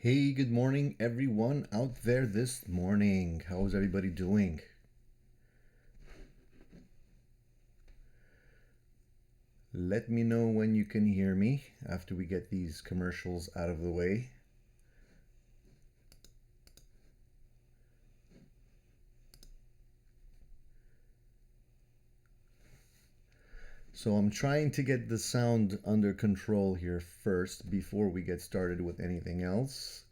Hey, good morning, everyone out there this morning. How's everybody doing? Let me know when you can hear me after we get these commercials out of the way. So I'm trying to get the sound under control here first before we get started with anything else.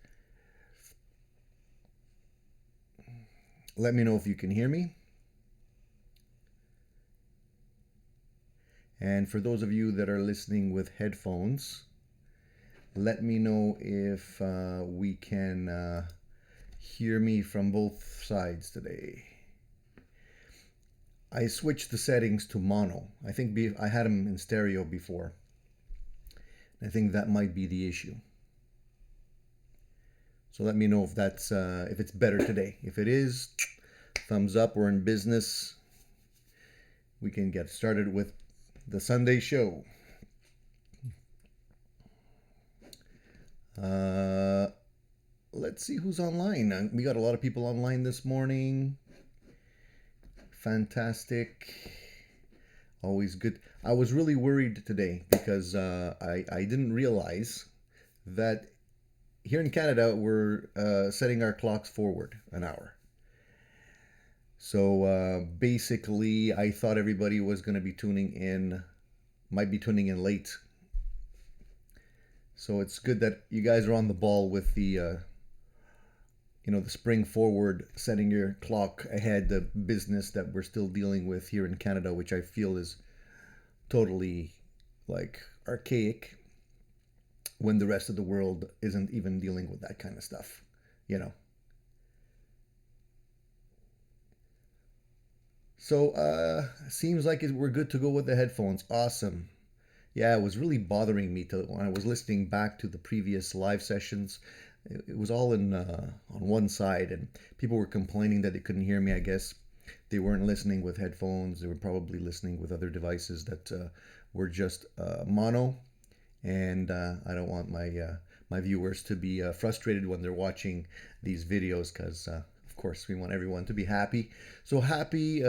Let me know if you can hear me. And for those of you that are listening with headphones, let me know if we can hear me from both sides today. I switched the settings to mono. I think I had them in stereo before. I think that might be the issue. So let me know if that's if it's better today. If it is, thumbs up. We're in business. We can get started with the Sunday show. Let's see who's online. We got a lot of people online this morning. Fantastic. Always good. I was really worried today because I didn't realize that here in Canada we're setting our clocks forward an hour. So basically, I thought everybody was going to be tuning in, might be tuning in late. So it's good that you guys are on the ball with the the spring forward, setting your clock ahead, the business that we're still dealing with here in Canada, which I feel is totally like archaic when the rest of the world isn't even dealing with that kind of stuff, So seems like we're good to go with the headphones. Awesome. Yeah, it was really bothering me when I was listening back to the previous live sessions. It was all on one side, and people were complaining that they couldn't hear me. I guess they weren't listening with headphones. They were probably listening with other devices that were just mono. And I don't want my viewers to be frustrated when they're watching these videos because, of course, we want everyone to be happy. So happy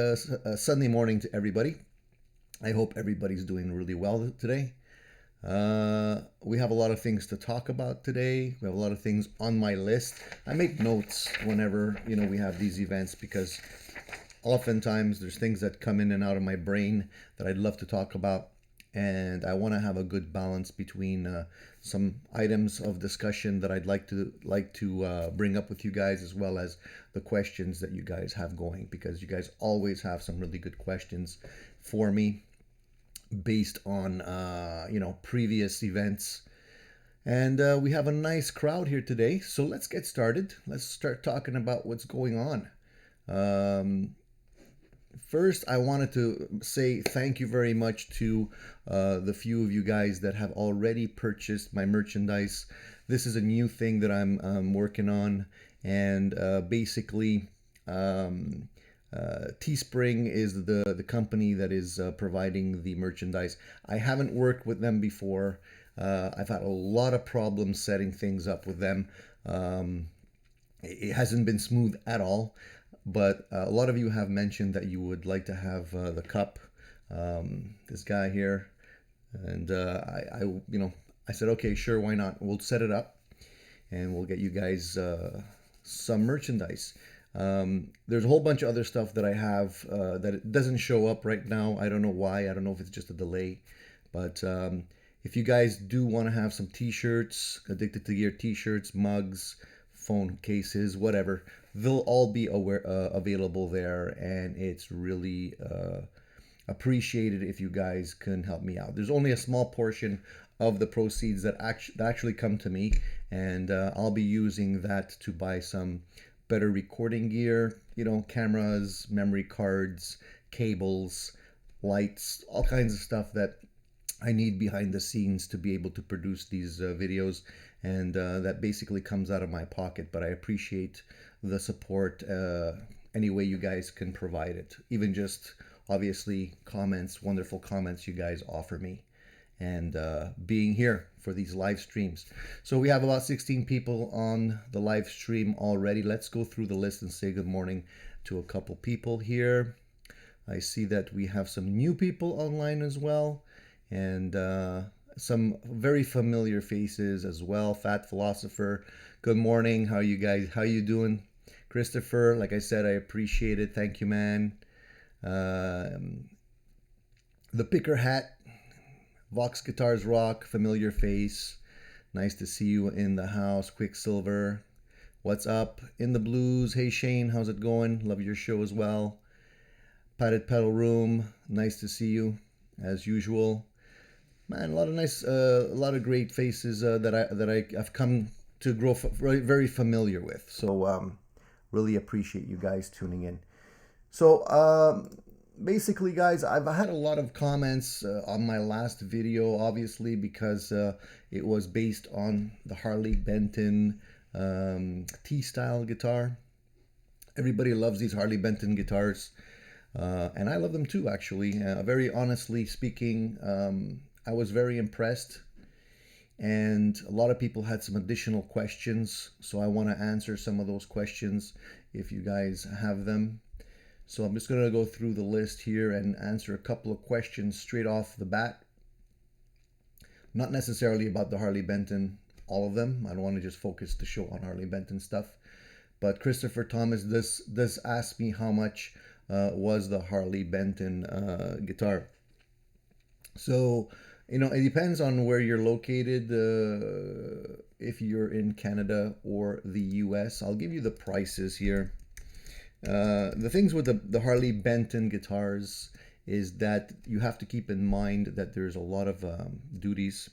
Sunday morning to everybody. I hope everybody's doing really well today. We have a lot of things to talk about today. We have a lot of things on my list. I make notes whenever we have these events because oftentimes there's things that come in and out of my brain that I'd love to talk about, and I want to have a good balance between some items of discussion that I'd like to bring up with you guys, as well as the questions that you guys have going, because you guys always have some really good questions for me based on previous events. And we have a nice crowd here today, so let's get started. Let's start talking about what's going on. First, I wanted to say thank you very much to the few of you guys that have already purchased my merchandise. This is a new thing that I'm working on, and basically Teespring is the company that is providing the merchandise. I haven't worked with them before. I've had a lot of problems setting things up with them. It hasn't been smooth at all, but a lot of you have mentioned that you would like to have the cup, this guy here, and I said, okay, sure, why not? We'll set it up, and we'll get you guys some merchandise. There's a whole bunch of other stuff that I have that it doesn't show up right now. I don't know why. I don't know if it's just a delay, but if you guys do want to have some t-shirts, Addicted to Gear t-shirts, mugs, phone cases, whatever, they'll all be available there, and it's really appreciated if you guys can help me out. There's only a small portion of the proceeds that actually come to me, and I'll be using that to buy some better recording gear, cameras, memory cards, cables, lights, all kinds of stuff that I need behind the scenes to be able to produce these videos, and that basically comes out of my pocket, but I appreciate the support any way you guys can provide it, even just obviously comments, wonderful comments you guys offer me. and being here for these live streams. So we have about 16 people on the live stream already. Let's go through the list and say good morning to a couple people here. I see that we have some new people online as well, and some very familiar faces as well. Fat Philosopher, good morning. How you guys? How you doing? Christopher, like I said, I appreciate it. Thank you, man. The Picker Hat, Vox Guitars Rock, familiar face. Nice to see you in the house. Quicksilver, what's up? In the Blues, hey Shane, how's it going? Love your show as well. Padded Pedal Room, nice to see you as usual. Man, a lot of nice, a lot of great faces that I've come to grow very familiar with. So really appreciate you guys tuning in. So basically, guys, I've had a lot of comments on my last video, obviously, because it was based on the Harley Benton T-style guitar. Everybody loves these Harley Benton guitars. And I love them too, actually. Very honestly speaking, I was very impressed. And a lot of people had some additional questions. So I want to answer some of those questions if you guys have them. So I'm just going to go through the list here and answer a couple of questions straight off the bat. Not necessarily about the Harley Benton, all of them. I don't want to just focus the show on Harley Benton stuff. But Christopher Thomas does ask me how much was the Harley Benton guitar. So, you know, it depends on where you're located. If you're in Canada or the US, I'll give you the prices here. The things with the Harley Benton guitars is that you have to keep in mind that there's a lot of duties.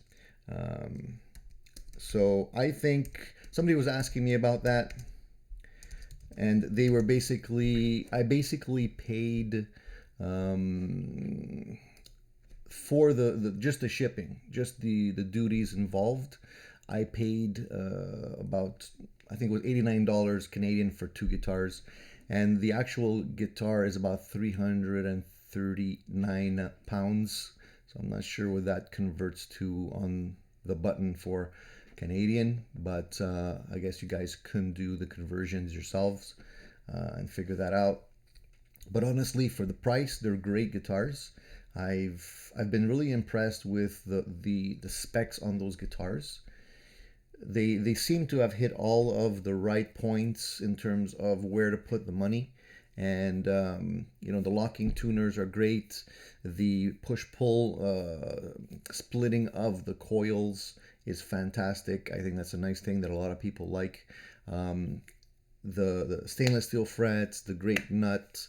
So I think somebody was asking me about that. And they were I basically paid for just the shipping, just the duties involved. I paid about, I think it was $89 Canadian for 2 guitars. And the actual guitar is about 339 pounds. So I'm not sure what that converts to on the button for Canadian, but I guess you guys can do the conversions yourselves and figure that out. But honestly, for the price, they're great guitars. I've been really impressed with the specs on those guitars. They seem to have hit all of the right points in terms of where to put the money. And you know, the locking tuners are great. The push-pull splitting of the coils is fantastic. I think that's a nice thing that a lot of people like. The stainless steel frets, the great nut,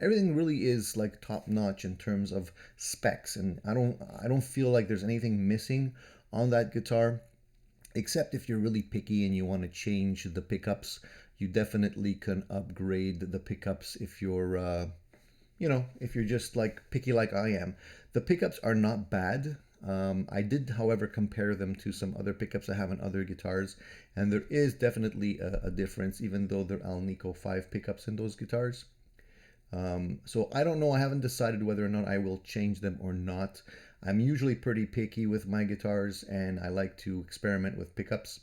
everything really is like top notch in terms of specs. And I don't feel like there's anything missing on that guitar, except if you're really picky and you want to change the pickups. You definitely can upgrade the pickups if you're, you know, if you're just like picky like I am. The pickups are not bad. I did, however, compare them to some other pickups I have on other guitars, and there is definitely a difference, even though they're Alnico 5 pickups in those guitars. So I don't know. I haven't decided whether or not I will change them or not. I'm usually pretty picky with my guitars, and I like to experiment with pickups.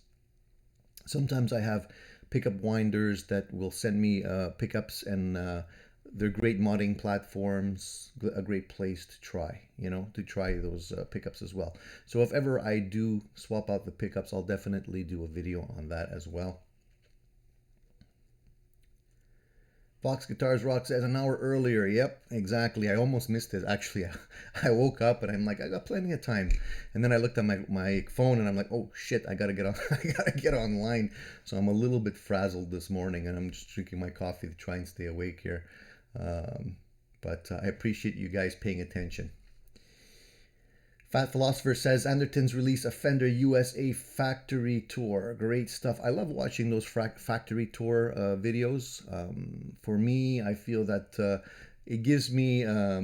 Sometimes I have pickup winders that will send me pickups, and they're great modding platforms, a great place to try, you know, to try those pickups as well. So if ever I do swap out the pickups, I'll definitely do a video on that as well. Fox Guitars Rock says an hour earlier. Yep, exactly. I almost missed it. Actually, I woke up and I'm like, I got plenty of time. And then I looked at my phone and I'm like, oh shit, I gotta get on. I gotta get online. So I'm a little bit frazzled this morning, and I'm just drinking my coffee to try and stay awake here. But I appreciate you guys paying attention. Fat Philosopher says Anderton's released a Fender USA factory tour. Great stuff. I love watching those factory tour videos. For me, I feel that it gives me a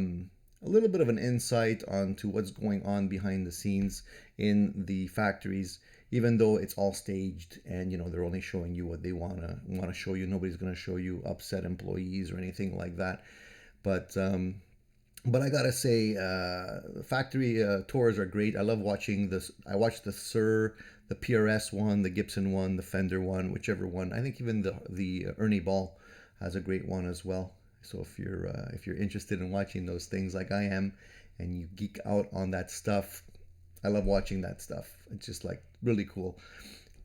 little bit of an insight onto what's going on behind the scenes in the factories, even though it's all staged and, you know, they're only showing you what they want to show you. Nobody's going to show you upset employees or anything like that. But But I gotta say, factory tours are great. I love watching this. I watched the Sir, the PRS one, the Gibson one, the Fender one, whichever one. I think even the Ernie Ball has a great one as well. So if you're interested in watching those things like I am, and you geek out on that stuff, I love watching that stuff. It's just like really cool.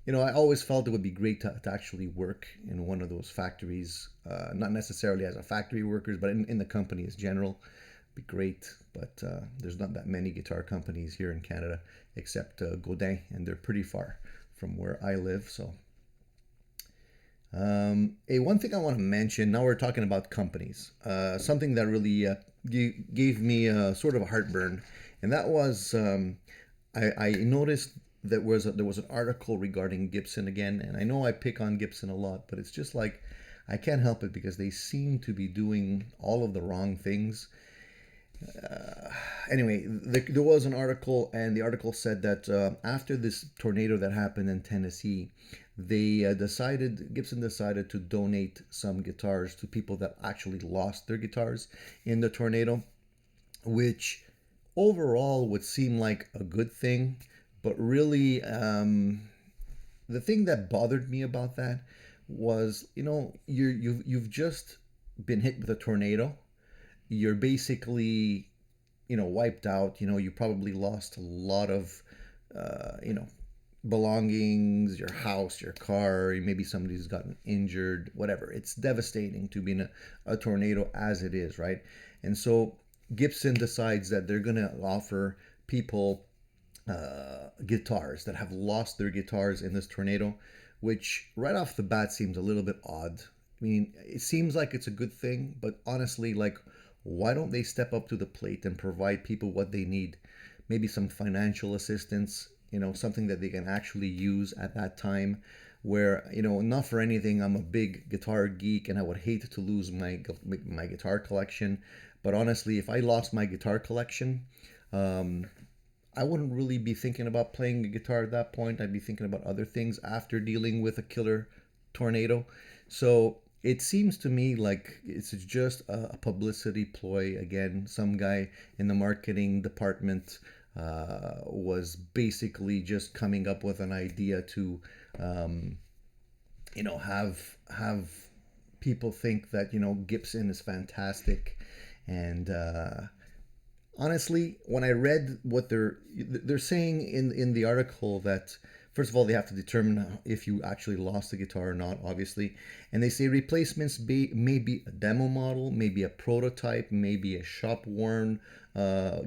I always felt it would be great to actually work in one of those factories, not necessarily as a factory workers, but in the company as general. Be great, but there's not that many guitar companies here in Canada except Godin, and they're pretty far from where I live. So, one thing I want to mention, now we're talking about companies, something that really gave me sort of a heartburn, and that was I noticed that there was an article regarding Gibson again, and I know I pick on Gibson a lot, but it's just like I can't help it because they seem to be doing all of the wrong things. Anyway, there was an article, and the article said that after this tornado that happened in Tennessee, Gibson decided to donate some guitars to people that actually lost their guitars in the tornado, which overall would seem like a good thing, but really, the thing that bothered me about that was, you've just been hit with a tornado. You're basically, wiped out. You probably lost a lot of, belongings, your house, your car. Maybe somebody's gotten injured, whatever. It's devastating to be in a tornado as it is, right? And so Gibson decides that they're going to offer people guitars that have lost their guitars in this tornado, which right off the bat seems a little bit odd. I mean, it seems like it's a good thing, but honestly, like, why don't they step up to the plate and provide people what they need? Maybe some financial assistance, something that they can actually use at that time where, not for anything, I'm a big guitar geek and I would hate to lose my guitar collection. But honestly, if I lost my guitar collection, I wouldn't really be thinking about playing the guitar at that point. I'd be thinking about other things after dealing with a killer tornado. So it seems to me like it's just a publicity ploy. Again, some guy in the marketing department was basically just coming up with an idea to, have people think that, Gibson is fantastic. And honestly, when I read what they're saying in the article, that first of all they have to determine if you actually lost the guitar or not, obviously, and they say replacements may be a demo model, maybe a prototype, maybe a shop worn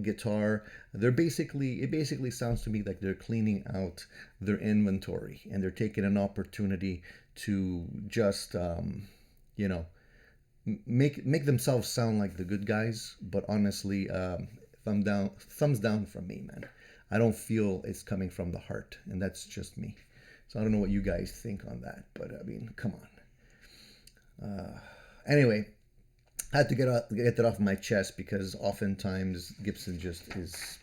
guitar. It basically sounds to me like they're cleaning out their inventory and they're taking an opportunity to just make themselves sound like the good guys. But honestly, thumbs down from me, man. I don't feel it's coming from the heart, and that's just me. So I don't know what you guys think on that, but I mean, come on. Anyway, I had to get that off my chest because oftentimes Gibson just is.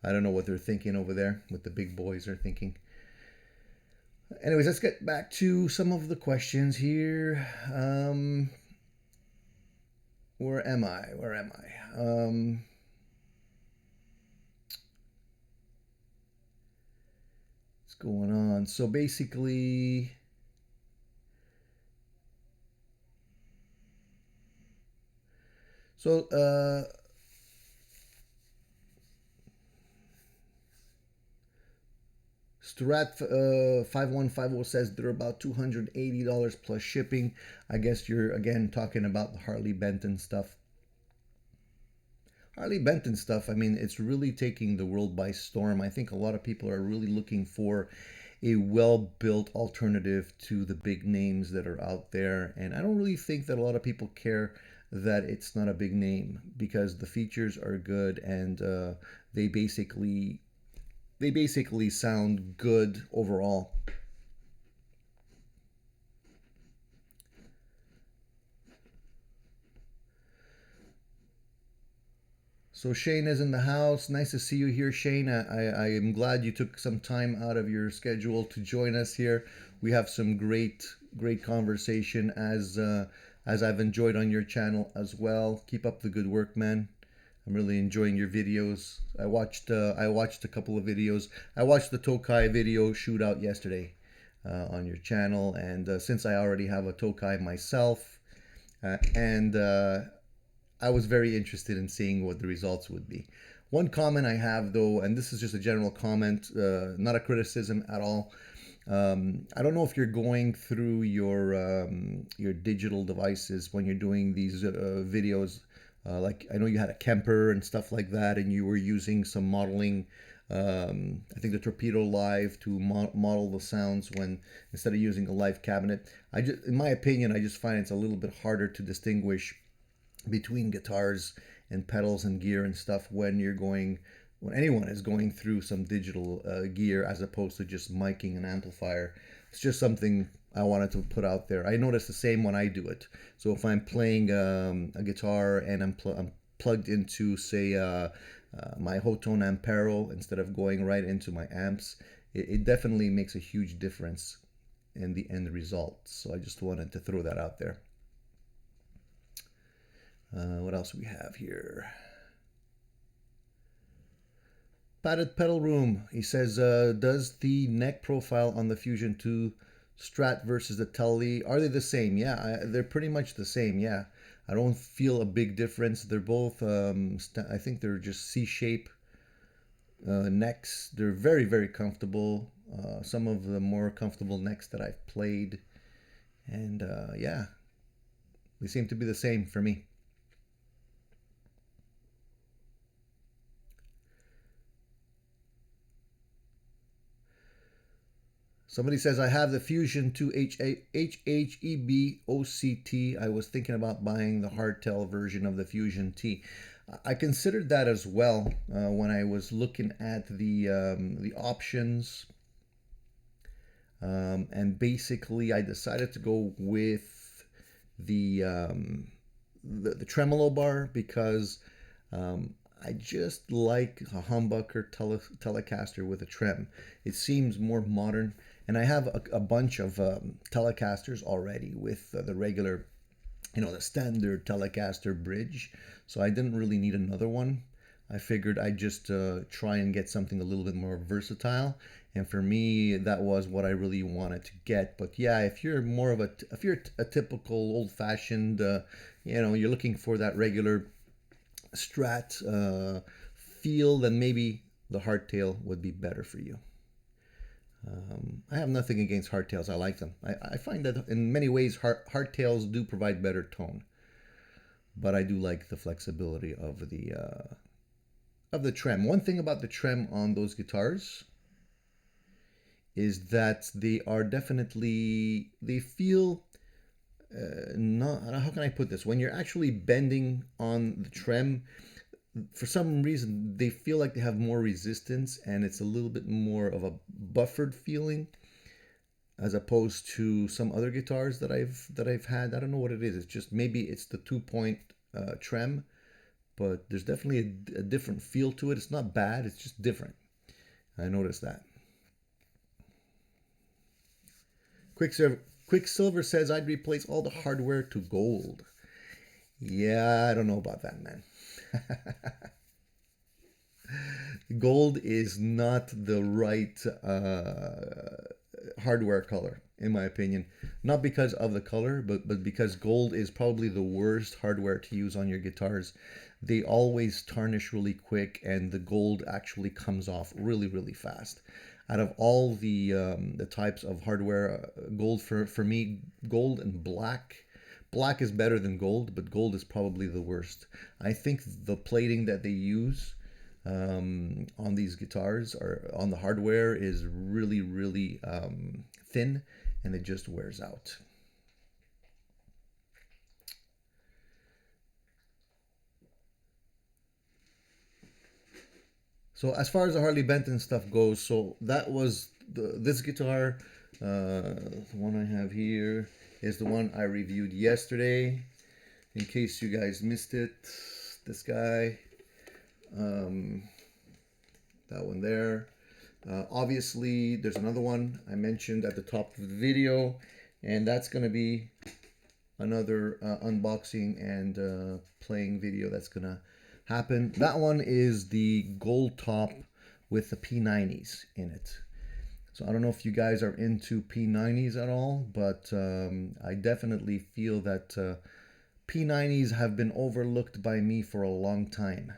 I don't know what they're thinking over there, what the big boys are thinking. Anyways, let's get back to some of the questions here. Where am I? What's going on? So basically, Strat 5150 says they're about $280 plus shipping. I guess you're again talking about the Harley Benton stuff. Harley Benton stuff, I mean, it's really taking the world by storm. I think a lot of people are really looking for a well-built alternative to the big names that are out there. And I don't really think that a lot of people care that it's not a big name because the features are good and they basically sound good overall. So Shane is in the house. Nice to see you here, Shane. I am glad you took some time out of your schedule to join us here. We have some great conversation as I've enjoyed on your channel as well. Keep up the good work, man. I'm really enjoying your videos. I watched a couple of videos. I watched the Tokai video shootout yesterday on your channel, and since I already have a Tokai myself, and I was very interested in seeing what the results would be. One comment I have, though, and this is just a general comment, not a criticism at all. I don't know if you're going through your digital devices when you're doing these videos. Like, I know you had a Kemper and stuff like that, and you were using some modeling. I think the Torpedo Live to model the sounds when instead of using a live cabinet. In my opinion, I just find it's a little bit harder to distinguish between guitars and pedals and gear and stuff when anyone is going through some digital gear as opposed to just miking an amplifier. It's just something I wanted to put out there. I notice the same when I do it. So if I'm playing a guitar and I'm plugged into, say, my Hotone Ampero instead of going right into my amps, it definitely makes a huge difference in the end result. So I just wanted to throw that out there. What else we have here? Padded Pedal Room. He says, does the neck profile on the Fusion 2 Strat versus the Tele, are they the same? Yeah, they're pretty much the same. Yeah, I don't feel a big difference. They're both, I think they're just C-shape necks. They're very, very comfortable. Some of the more comfortable necks that I've played. And yeah, they seem to be the same for me. Somebody says, I have the Fusion 2 HHEB OCT. I was thinking about buying the Hardtail version of the Fusion T. I considered that as well when I was looking at the options. And basically, I decided to go with the tremolo bar because I just like a humbucker Telecaster with a trem. It seems more modern. And I have a bunch of Telecasters already with the regular, the standard Telecaster bridge. So I didn't really need another one. I figured I'd just try and get something a little bit more versatile. And for me, that was what I really wanted to get. But yeah, if you're a typical old-fashioned, you're looking for that regular Strat feel, then maybe the Hardtail would be better for you. I have nothing against hardtails. I like them. I find that in many ways hardtails do provide better tone, but I do like the flexibility of the trem. One thing about the trem on those guitars is that they feel not, how can I put this? When you're actually bending on the trem, for some reason they feel like they have more resistance and it's a little bit more of a buffered feeling as opposed to some other guitars that I've had. I don't know what it is. It's just, maybe it's the 2-point trem, but there's definitely a different feel to it. It's not bad, it's just different. I noticed that. Quicksilver says, I'd replace all the hardware to gold. Yeah, I don't know about that, man. Gold is not the right hardware color, in my opinion. Not because of the color, but because gold is probably the worst hardware to use on your guitars. They always tarnish really quick, and the gold actually comes off really, really fast. Out of all the types of hardware, gold for me, gold and black. Black is better than gold, but gold is probably the worst. I think the plating that they use on these guitars or on the hardware is really, really thin, and it just wears out. So as far as the Harley Benton stuff goes, so that was this guitar, the one I have here is the one I reviewed yesterday. In case you guys missed it, this guy, that one there. Obviously, there's another one I mentioned at the top of the video, and that's going to be another unboxing and playing video that's going to happen. That one is the gold top with the P90s in it. So I don't know if you guys are into P90s at all, but I definitely feel that P90s have been overlooked by me for a long time.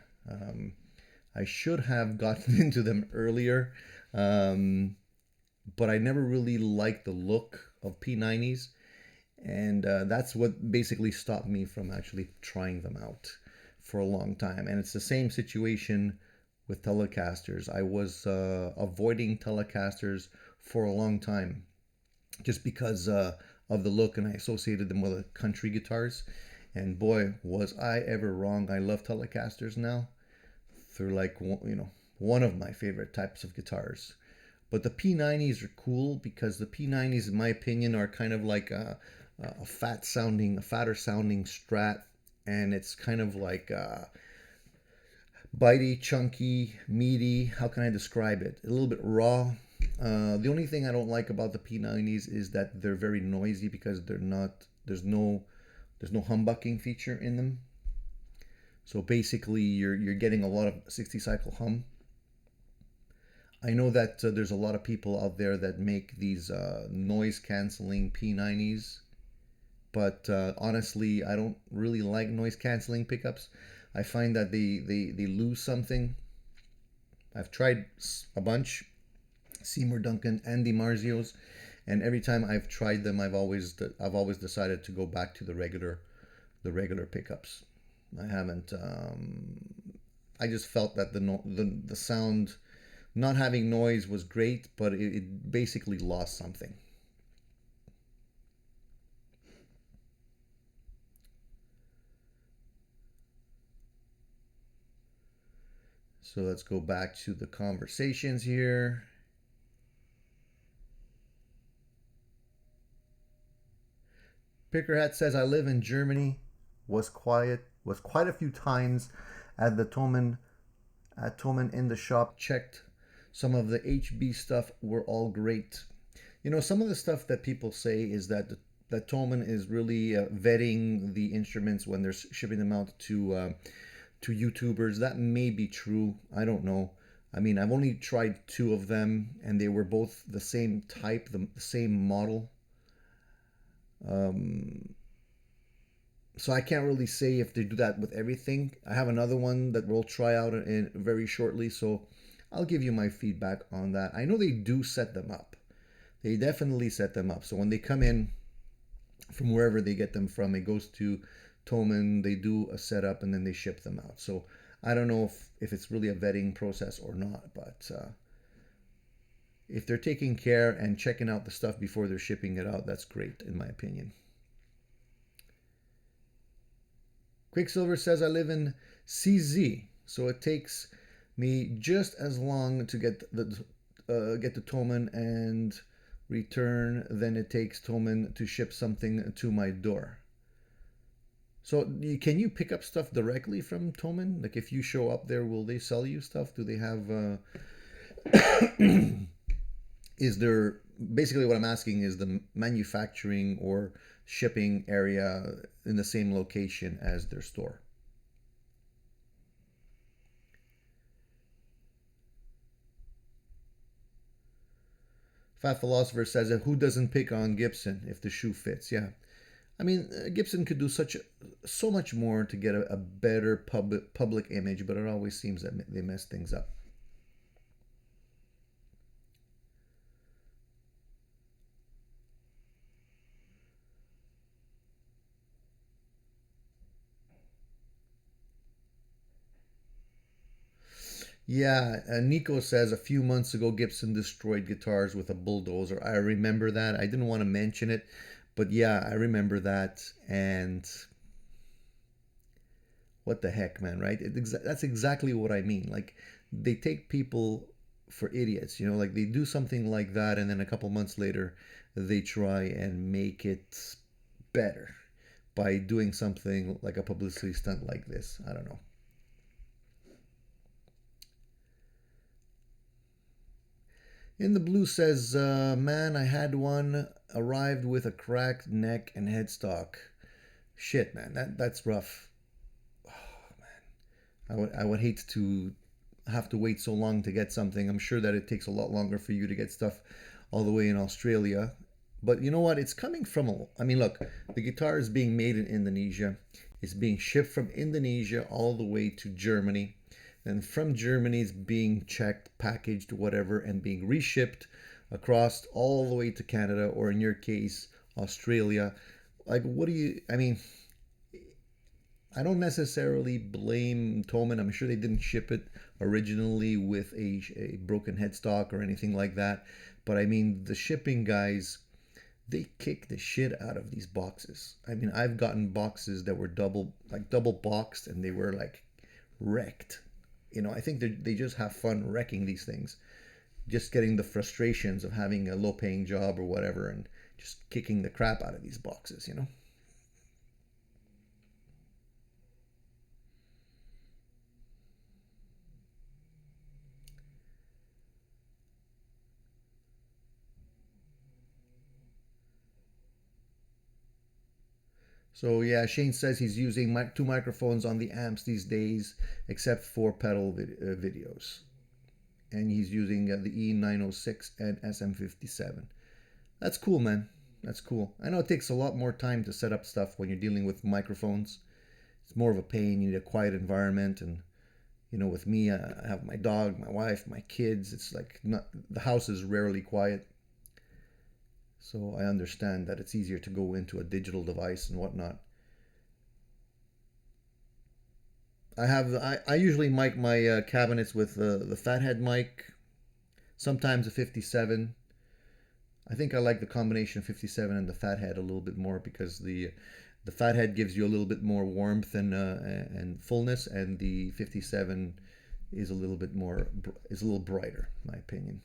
I should have gotten into them earlier, but I never really liked the look of P90s, and that's what basically stopped me from actually trying them out for a long time. And it's the same situation with Telecasters. I was avoiding Telecasters for a long time just because of the look, and I associated them with country guitars. And boy, was I ever wrong. I love Telecasters now. They're like, you know, one of my favorite types of guitars. But the P90s are cool because the P90s, in my opinion, are kind of like a fatter sounding Strat, and it's kind of like bitey, chunky, meaty. How can I describe it? A little bit raw. The only thing I don't like about the P90s is that they're very noisy because they're not. There's no humbucking feature in them. So basically, you're getting a lot of 60 cycle hum. I know that there's a lot of people out there that make these noise canceling P90s, but honestly, I don't really like noise canceling pickups. I find that they lose something. I've tried a bunch, Seymour Duncan and DiMarzios, and every time I've tried them, I've always decided to go back to the regular pickups. I haven't. I just felt that the sound, not having noise, was great, but it basically lost something. So let's go back to the conversations here. Pickerhat says, I live in Germany. Was quite a few times at the Thomann in the shop. Checked some of the HB stuff, were all great. You know, some of the stuff that people say is that Thomann is really vetting the instruments when they're shipping them out to YouTubers. That may be true. I don't know. I mean, I've only tried 2 of them, and they were both the same type, the same model. So I can't really say if they do that with everything. I have another one that we'll try out in very shortly, so I'll give you my feedback on that. I know they do set them up. They definitely set them up. So when they come in from wherever they get them from, it goes to Thomann, they do a setup, and then they ship them out. So I don't know if it's really a vetting process or not, but if they're taking care and checking out the stuff before they're shipping it out, that's great, in my opinion. Quicksilver says, I live in CZ, so it takes me just as long to get to Thomann and return than it takes Thomann to ship something to my door. So can you pick up stuff directly from Thomann? Like if you show up there, will they sell you stuff? Do they have... is there... Basically what I'm asking is the manufacturing or shipping area in the same location as their store. Fat Philosopher says, who doesn't pick on Gibson if the shoe fits? Yeah. I mean, Gibson could do so much more to get a better public image, but it always seems that they mess things up. Yeah, Nico says a few months ago Gibson destroyed guitars with a bulldozer. I remember that. I didn't want to mention it, but yeah, I remember that. And what the heck, man, right? That's exactly what I mean. Like, they take people for idiots, you know, like they do something like that, and then a couple months later, they try and make it better by doing something like a publicity stunt like this. I don't know. In the Blue says, man, I had one, arrived with a cracked neck and headstock. Shit, man, that's rough. Oh, man. I would hate to have to wait so long to get something. I'm sure that it takes a lot longer for you to get stuff all the way in Australia. But you know what? It's coming from I mean, look, the guitar is being made in Indonesia. It's being shipped from Indonesia all the way to Germany. And from Germany, it's being checked, packaged, whatever, and being reshipped across all the way to Canada, or in your case, Australia. Like, what do you, I mean, I don't necessarily blame Toman. I'm sure they didn't ship it originally with a broken headstock or anything like that. But I mean, the shipping guys, they kick the shit out of these boxes. I mean, I've gotten boxes that were double boxed, and they were like wrecked. You know, I think they just have fun wrecking these things, just getting the frustrations of having a low paying job or whatever, and just kicking the crap out of these boxes, you know. So yeah, Shane says he's using two microphones on the amps these days, except for pedal videos, and he's using the E906 and SM57. That's cool, man. That's cool. I know it takes a lot more time to set up stuff when you're dealing with microphones. It's more of a pain. You need a quiet environment, and you know, with me, I have my dog, my wife, my kids. It's like not, the house is rarely quiet. So I understand that it's easier to go into a digital device and whatnot. I usually mic my cabinets with the fathead mic, sometimes a 57. I think I like the combination of 57 and the fathead a little bit more, because the fathead gives you a little bit more warmth and fullness, and the 57 is a little bit more, is a little brighter, in my opinion.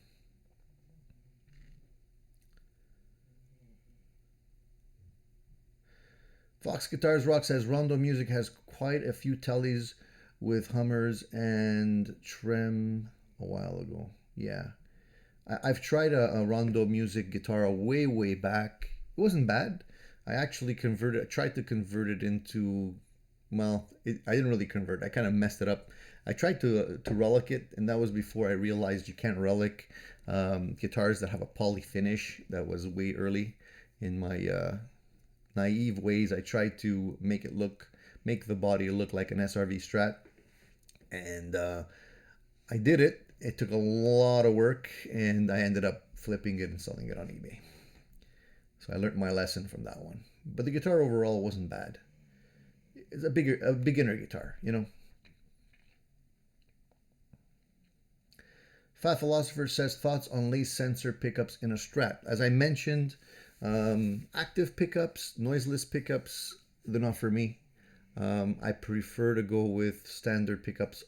Fox Guitars Rock says Rondo Music has quite a few Teles with Hummers and Trem a while ago. Yeah. I've tried a Rondo Music guitar way, way back. It wasn't bad. I tried to convert it into, well, I didn't really convert. I kind of messed it up. I tried to relic it, and that was before I realized you can't relic guitars that have a poly finish. That was way early in my naive ways. I tried to make the body look like an SRV Strat, and I did it. It took a lot of work, and I ended up flipping it and selling it on eBay. So I learned my lesson from that one. But the guitar overall wasn't bad. It's a beginner guitar, you know. Fat Philosopher says thoughts on lace sensor pickups in a Strat. As I mentioned, active pickups, noiseless pickups, they're not for me. I prefer to go with standard pickups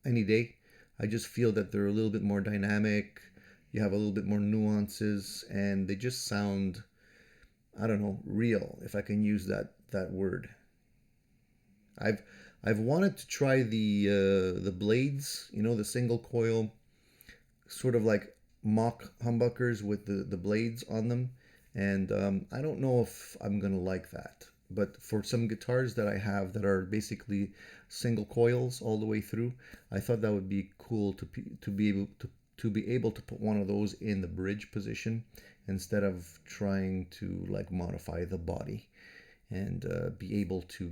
any day. I just feel that they're a little bit more dynamic. You have a little bit more nuances, and they just sound, I don't know, real, if I can use that word. I've wanted to try the blades, you know, the single coil, sort of like mock humbuckers with the blades on them, and I don't know if I'm gonna like that. But for some guitars that I have that are basically single coils all the way through, I thought that would be cool to be able to put one of those in the bridge position instead of trying to like modify the body, and be able to,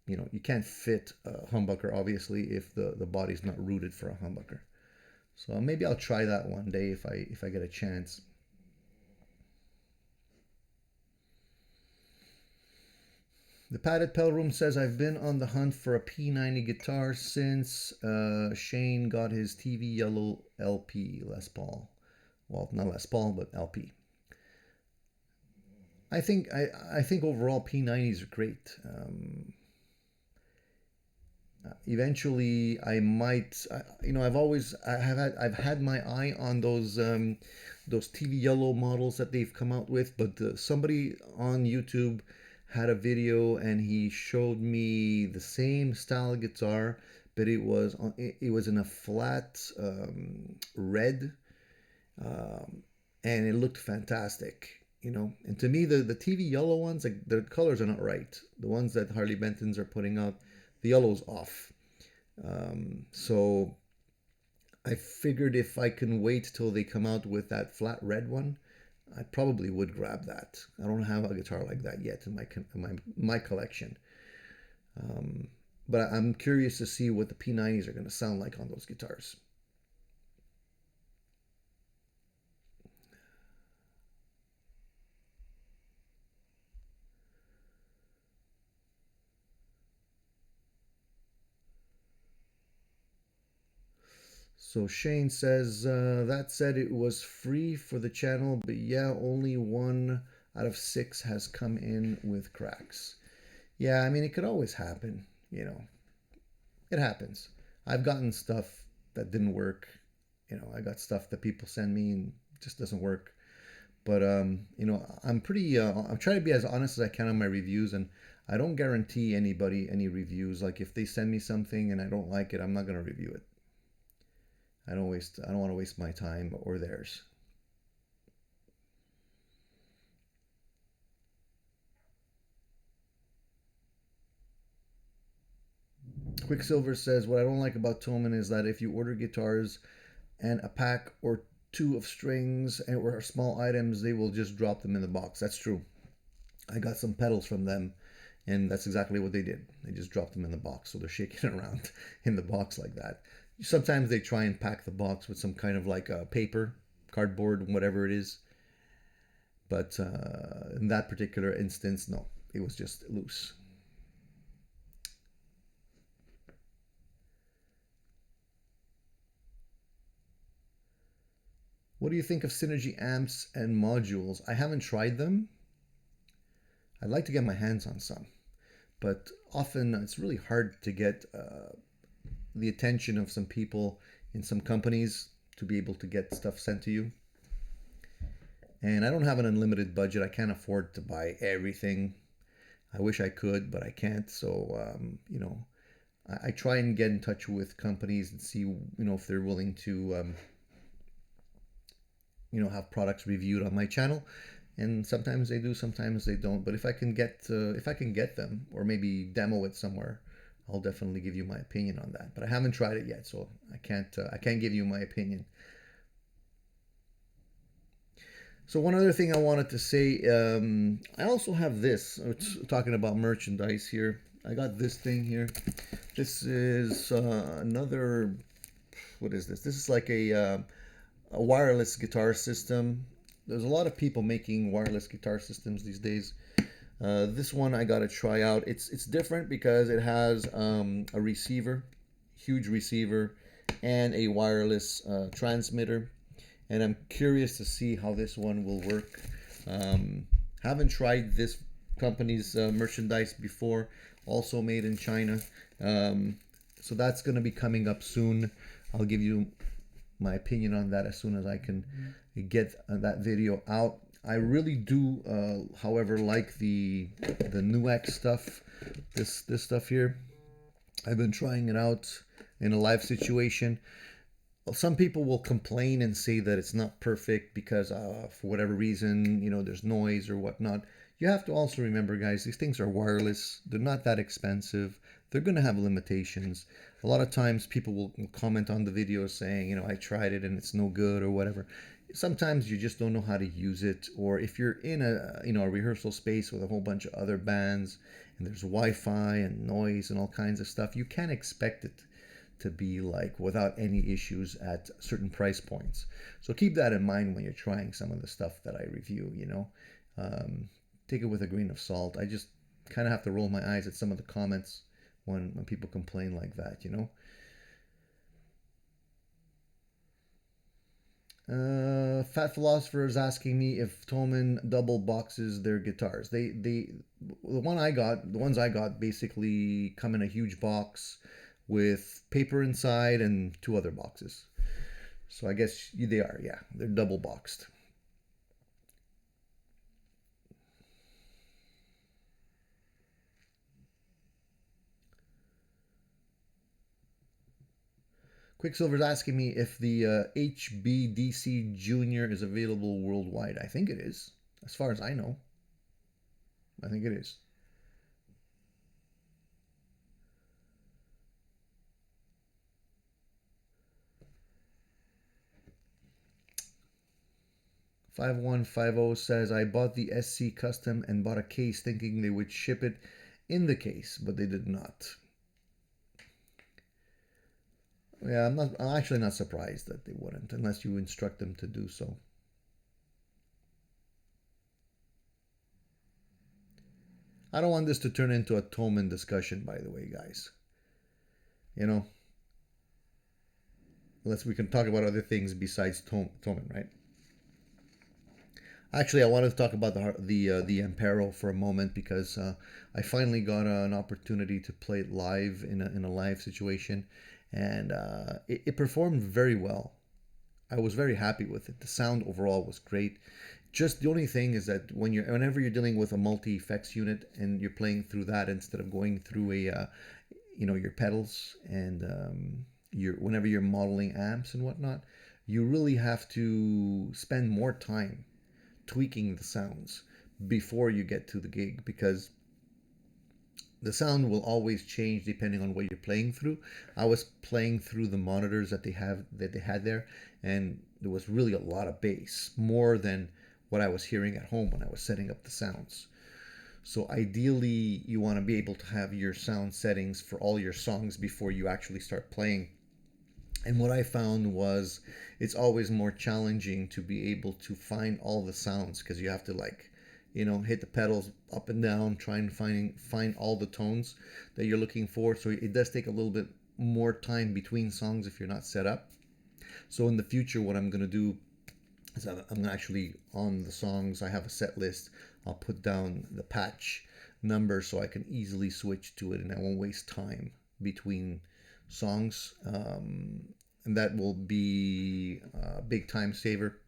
you know, you can't fit a humbucker obviously if the body's not rooted for a humbucker. So maybe I'll try that one day if I get a chance. The Padded Pell Room says, I've been on the hunt for a P90 guitar since Shane got his TV Yellow LP Les Paul. Well, not Les Paul, but LP. I think overall P90s are great. Eventually, I might. You know, I've had my eye on those TV Yellow models that they've come out with, but somebody on YouTube had a video and he showed me the same style guitar, but it was in a flat red, and it looked fantastic, you know. And to me, the TV Yellow ones, like, the colors are not right. The ones that Harley Bentons are putting out, the yellow's off. So I figured if I can wait till they come out with that flat red one, I probably would grab that. I don't have a guitar like that yet in my collection. Um, but I'm curious to see what the P90s are going to sound like on those guitars. So Shane says, that said, it was free for the channel, but yeah, only 1 out of 6 has come in with cracks. Yeah, I mean, it could always happen, you know. It happens. I've gotten stuff that didn't work. You know, I got stuff that people send me and it just doesn't work. But you know, I'm trying to be as honest as I can on my reviews, and I don't guarantee anybody any reviews. Like if they send me something and I don't like it, I'm not gonna review it. I don't want to waste my time or theirs. Quicksilver says, what I don't like about Toman is that if you order guitars and a pack or two of strings or small items, they will just drop them in the box. That's true. I got some pedals from them, and that's exactly what they did. They just dropped them in the box, so they're shaking around in the box like that. Sometimes they try and pack the box with some kind of like a paper, cardboard, whatever it is. But in that particular instance, no, it was just loose. What do you think of Synergy amps and modules? I haven't tried them. I'd like to get my hands on some, but often it's really hard to get the attention of some people in some companies to be able to get stuff sent to you. And I don't have an unlimited budget. I can't afford to buy everything. I wish I could, but I can't. So, you know, I try and get in touch with companies and see, you know, if they're willing to, you know, have products reviewed on my channel. And sometimes they do, sometimes they don't. But if I can get them, or maybe demo it somewhere, I'll definitely give you my opinion on that. But I haven't tried it yet, so I can't give you my opinion. So one other thing I wanted to say, I also have this. Talking about merchandise here, I got this thing here. This is another. What is this? This is like a wireless guitar system. There's a lot of people making wireless guitar systems these days. This one I got to try out. It's different because it has a receiver, huge receiver, and a wireless transmitter. And I'm curious to see how this one will work. Haven't tried this company's merchandise before, also made in China. So that's going to be coming up soon. I'll give you my opinion on that as soon as I can get that video out. I really do, however, like the NUX stuff. This stuff here. I've been trying it out in a live situation. Some people will complain and say that it's not perfect because for whatever reason, you know, there's noise or whatnot. You have to also remember, guys, these things are wireless. They're not that expensive. They're going to have limitations. A lot of times people will comment on the video saying, you know, I tried it and it's no good or whatever. Sometimes you just don't know how to use it. Or if you're in a, you know, a rehearsal space with a whole bunch of other bands and there's Wi-Fi and noise and all kinds of stuff, you can't expect it to be like without any issues at certain price points. So keep that in mind when you're trying some of the stuff that I review, you know. Take it with a grain of salt. I just kind of have to roll my eyes at some of the comments when people complain like that, you know. Fat Philosopher is asking me if Thomann double boxes their guitars. The ones I got basically come in a huge box with paper inside and 2 other boxes. So I guess they are, yeah, they're double boxed. Quicksilver's asking me if the HBDC Junior is available worldwide. I think it is, as far as I know. I think it is. 5150 says, I bought the SC Custom and bought a case thinking they would ship it in the case, but they did not. Yeah, I'm actually not surprised that they wouldn't, unless you instruct them to do so. I don't want this to turn into a Toman discussion, by the way, guys. You know, unless we can talk about other things besides Toman, right? Actually, I wanted to talk about the Ampero for a moment because I finally got an opportunity to play it live in a live situation, and it performed very well. I was very happy with it. The sound overall was great. Just the only thing is that whenever you're dealing with a multi effects unit and you're playing through that instead of going through a your pedals and whenever you're modeling amps and whatnot, you really have to spend more time tweaking the sounds before you get to the gig, because the sound will always change depending on what you're playing through. I was playing through the monitors that they had there, and there was really a lot of bass, more than what I was hearing at home when I was setting up the sounds. So ideally, you want to be able to have your sound settings for all your songs before you actually start playing. And what I found was it's always more challenging to be able to find all the sounds, because you have to hit the pedals up and down, try and find all the tones that you're looking for. So it does take a little bit more time between songs if you're not set up. So in the future, what I'm going to do is I'm actually, on the songs, I have a set list. I'll put down the patch number so I can easily switch to it and I won't waste time between songs. And that will be a big time saver.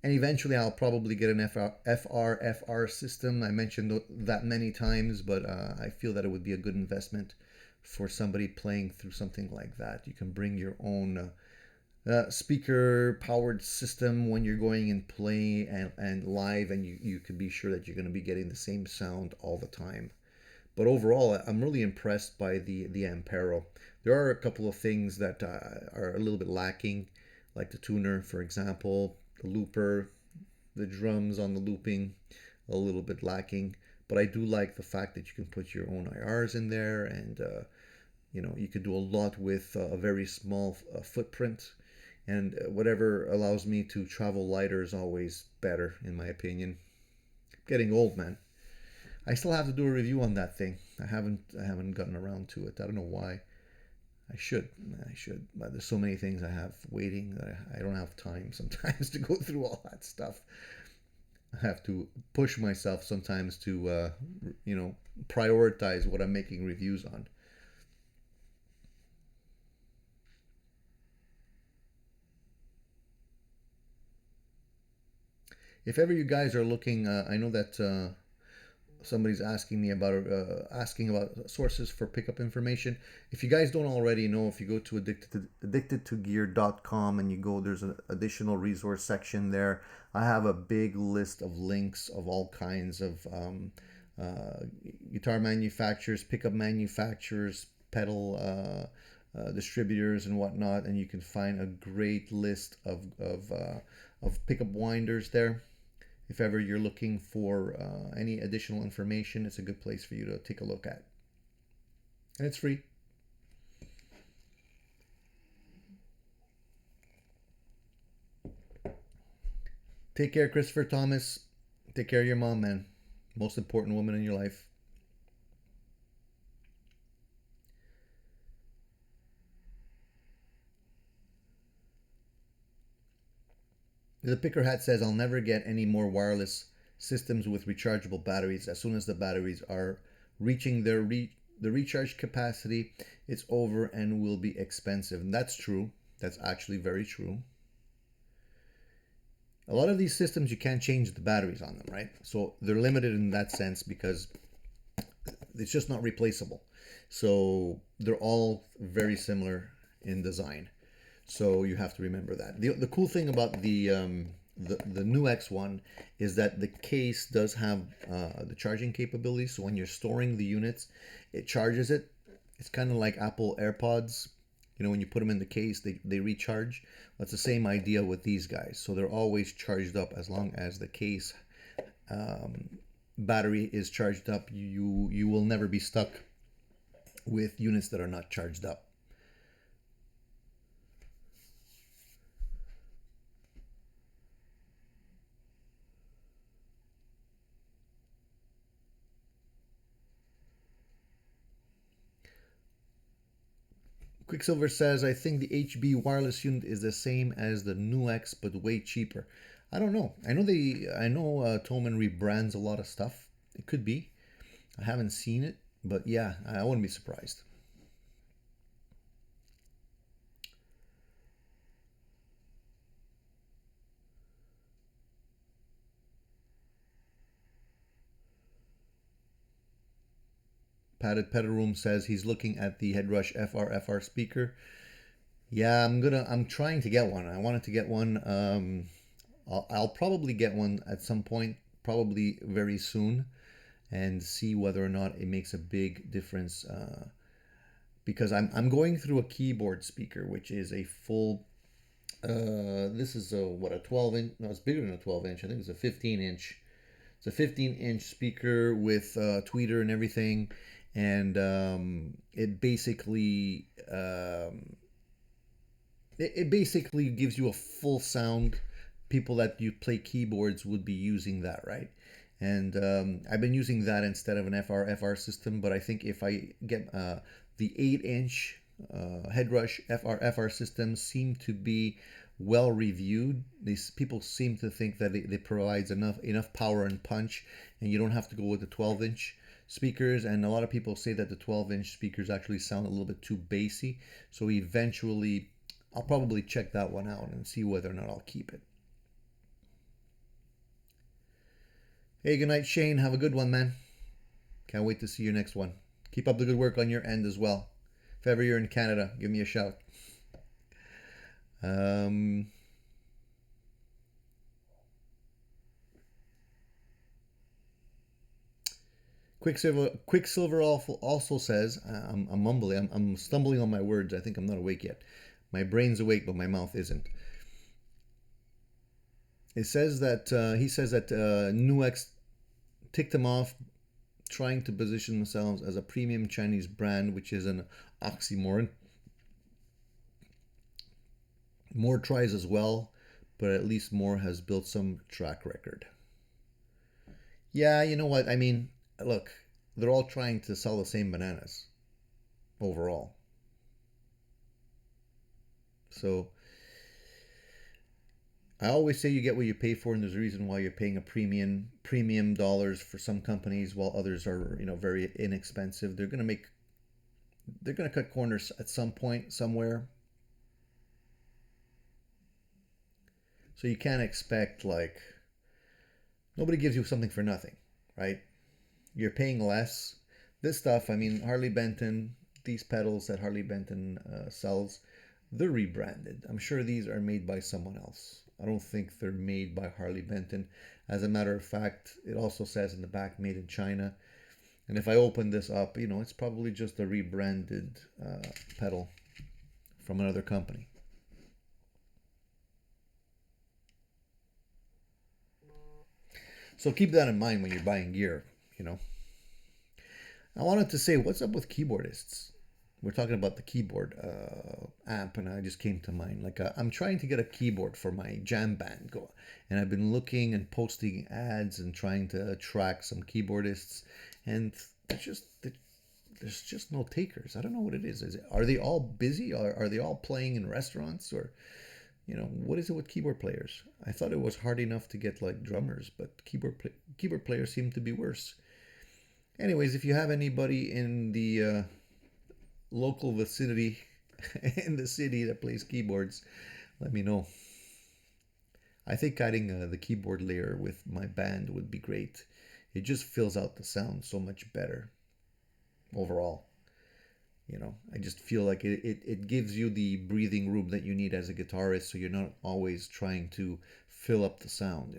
And eventually I'll probably get an FRFR system. I mentioned that many times, but I feel that it would be a good investment for somebody playing through something like that. You can bring your own speaker powered system when you're going and play and live, and you can be sure that you're going to be getting the same sound all the time. But overall, I'm really impressed by the Ampero. There are a couple of things that are a little bit lacking, like the tuner, for example, the looper, the drums on the looping, a little bit lacking. But I do like the fact that you can put your own IRs in there, and you could do a lot with a very small footprint. And whatever allows me to travel lighter is always better, in my opinion. Getting old, man. I still have to do a review on that thing. I haven't gotten around to it. I don't know why. I should, but there's so many things I have waiting that I don't have time sometimes to go through all that stuff. I have to push myself sometimes to, prioritize what I'm making reviews on. If ever you guys are looking, I know that somebody's asking about sources for pickup information. If you guys don't already know, if you go to addictedtogear.com and you go, there's an additional resource section there. I have a big list of links of all kinds of guitar manufacturers, pickup manufacturers, pedal distributors and whatnot, and you can find a great list of pickup winders there. If ever you're looking for any additional information, it's a good place for you to take a look at. And it's free. Take care, Christopher Thomas. Take care of your mom, man. Most important woman in your life. The Picker Hat says, I'll never get any more wireless systems with rechargeable batteries. As soon as the batteries are reaching the recharge capacity, it's over and will be expensive. And that's true. That's actually very true. A lot of these systems, you can't change the batteries on them, right? So they're limited in that sense because it's just not replaceable. So they're all very similar in design. So you have to remember that. The cool thing about the new X1 is that the case does have the charging capability. So when you're storing the units, it charges it. It's kind of like Apple AirPods. You know, when you put them in the case, they recharge. That's the same idea with these guys. So they're always charged up as long as the case battery is charged up. You will never be stuck with units that are not charged up. Quicksilver says, I think the HB wireless unit is the same as the NUX, but way cheaper. I don't know. I know Thomann rebrands a lot of stuff. It could be. I haven't seen it, but yeah, I wouldn't be surprised. Padded Room says he's looking at the Headrush FRFR speaker. Yeah, I'm trying to get one. I wanted to get one. I'll probably get one at some point, probably very soon, and see whether or not it makes a big difference. Because I'm going through a keyboard speaker, which is a full. This is a 12 inch. No, it's bigger than a 12 inch. I think it's a 15 inch. It's a 15-inch speaker with tweeter and everything, and it basically it basically gives you a full sound. People that you play keyboards would be using that, right? And I've been using that instead of an FRFR system, but I think if I get the 8-inch Headrush FRFR systems seem to be well reviewed. These people seem to think that it provides enough power and punch, and you don't have to go with the 12-inch speakers. And a lot of people say that the 12-inch speakers actually sound a little bit too bassy. So eventually, I'll probably check that one out and see whether or not I'll keep it. Hey, good night, Shane. Have a good one, man. Can't wait to see your next one. Keep up the good work on your end as well. If ever you're in Canada, give me a shout. Quicksilver also says, I'm mumbling, I'm stumbling on my words. I think I'm not awake yet. My brain's awake, but my mouth isn't. It says that he says that NUX ticked him off trying to position themselves as a premium Chinese brand, which is an oxymoron. Moore tries as well, but at least Moore has built some track record. Yeah, you know what? I mean, look, they're all trying to sell the same bananas overall. So I always say you get what you pay for, and there's a reason why you're paying a premium dollars for some companies while others are, very inexpensive. They're gonna cut corners at some point somewhere. So you can't expect, like, nobody gives you something for nothing, right? You're paying less. This stuff, I mean, Harley Benton, these pedals that Harley Benton sells, they're rebranded. I'm sure these are made by someone else. I don't think they're made by Harley Benton. As a matter of fact, it also says in the back, made in China. And if I open this up, it's probably just a rebranded pedal from another company. So keep that in mind when you're buying gear, I wanted to say, what's up with keyboardists? We're talking about the keyboard amp, and I just came to mind. Like, I'm trying to get a keyboard for my jam band, and I've been looking and posting ads and trying to attract some keyboardists, and there's just no takers. I don't know what it is. Are they all busy? Are they all playing in restaurants? Or, what is it with keyboard players? I thought it was hard enough to get, like, drummers, but keyboard players seem to be worse. Anyways, if you have anybody in the local vicinity in the city that plays keyboards, let me know. I think adding the keyboard layer with my band would be great. It just fills out the sound so much better overall. I just feel like it gives you the breathing room that you need as a guitarist, so you're not always trying to fill up the sound,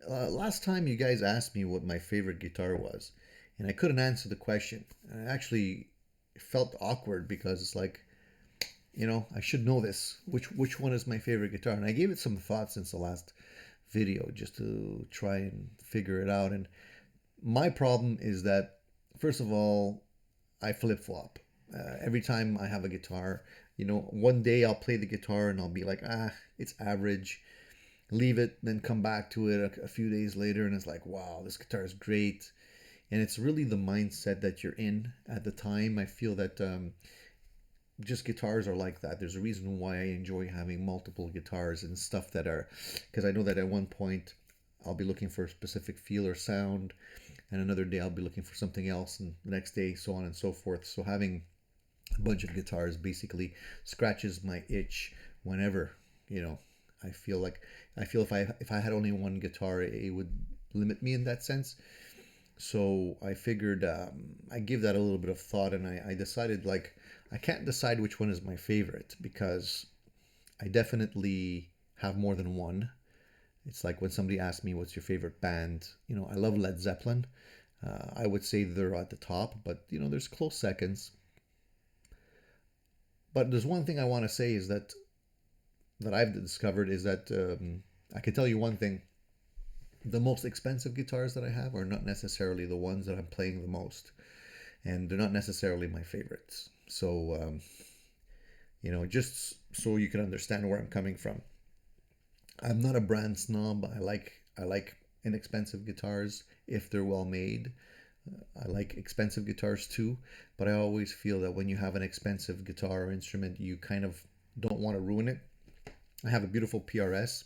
last time you guys asked me what my favorite guitar was, and I couldn't answer the question. I actually felt awkward because it's like, I should know this. Which one is my favorite guitar? And I gave it some thought since the last video just to try and figure it out. And my problem is that, first of all, I flip flop. Every time I have a guitar, one day I'll play the guitar and I'll be like, it's average. Leave it, then come back to it a few days later, and it's like, wow, this guitar is great. And it's really the mindset that you're in at the time. I feel that just guitars are like that. There's a reason why I enjoy having multiple guitars and stuff that are, because I know that at one point I'll be looking for a specific feel or sound, and another day I'll be looking for something else, and the next day so on and so forth. So having a bunch of guitars basically scratches my itch whenever, I feel if I had only one guitar, it would limit me in that sense. So I figured I give that a little bit of thought, and I decided, like, I can't decide which one is my favorite because I definitely have more than one. It's like when somebody asks me what's your favorite band, I love Led Zeppelin. I would say they're at the top, but there's close seconds. But there's one thing I want to say is that I've discovered is that I can tell you one thing. The most expensive guitars that I have are not necessarily the ones that I'm playing the most, and they're not necessarily my favorites. So, just so you can understand where I'm coming from. I'm not a brand snob. I like inexpensive guitars if they're well made. I like expensive guitars too, but I always feel that when you have an expensive guitar or instrument, you kind of don't want to ruin it. I have a beautiful PRS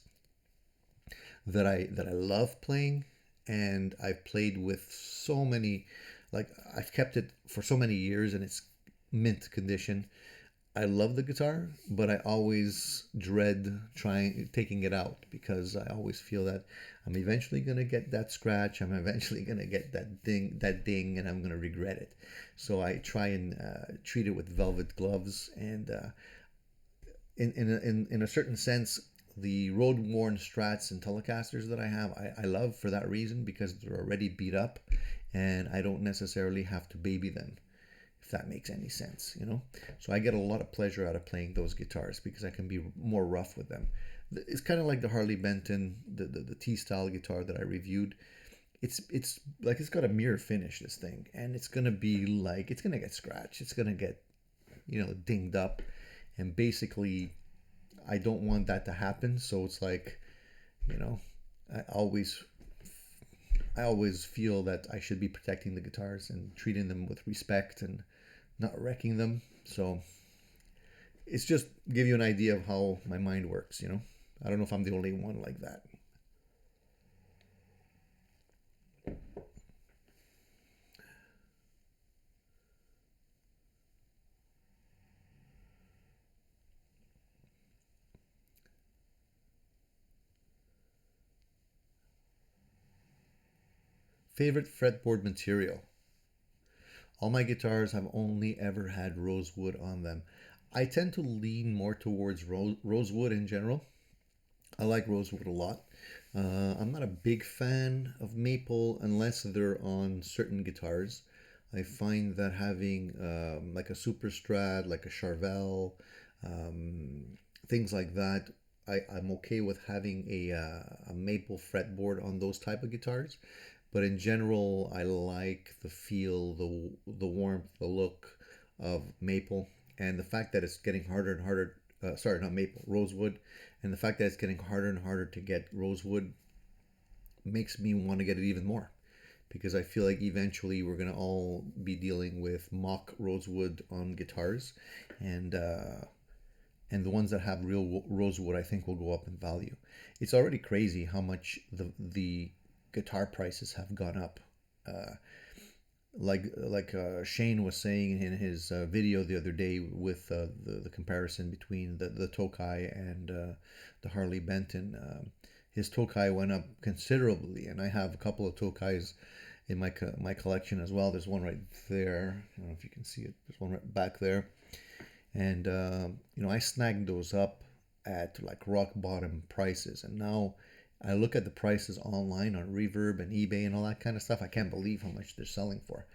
that I love playing, and I've played with so many, like, I've kept it for so many years and it's mint condition. I love the guitar, but I always dread taking it out because I always feel that I'm eventually gonna get that scratch. I'm eventually gonna get that ding, and I'm gonna regret it. So I try and treat it with velvet gloves, and in a certain sense, the road worn Strats and Telecasters that I have, I love for that reason because they're already beat up, and I don't necessarily have to baby them, if that makes any sense. So I get a lot of pleasure out of playing those guitars because I can be more rough with them. It's kind of like the Harley Benton, the T-style guitar that I reviewed. It's like it's got a mirror finish, this thing, and it's gonna be like it's gonna get scratched. It's gonna get dinged up, and basically I don't want that to happen. So it's like, I always I always feel that I should be protecting the guitars and treating them with respect and not wrecking them. So it's just give you an idea of how my mind works. I don't know if I'm the only one like that. Favorite fretboard material? All my guitars have only ever had rosewood on them. I tend to lean more towards rosewood in general. I like rosewood a lot. I'm not a big fan of maple unless they're on certain guitars. I find that having like a Super Strat, like a Charvel, um, things like that, I'm okay with having a maple fretboard on those type of guitars. But in general, I like the feel, the warmth, the look of maple, and the fact that it's getting harder and harder. Sorry, not maple, rosewood, and the fact that it's getting harder and harder to get rosewood makes me want to get it even more because I feel like eventually we're gonna all be dealing with mock rosewood on guitars, and the ones that have real rosewood I think will go up in value. It's already crazy how much the guitar prices have gone up. Uh, like Shane was saying in his video the other day with the comparison between the Tokai and the Harley Benton. His Tokai went up considerably, and I have a couple of Tokais in my collection as well. There's one right there. I don't know if you can see it. There's one right back there, and I snagged those up at like rock bottom prices, and now I look at the prices online on Reverb and eBay and all that kind of stuff. I can't believe how much they're selling for.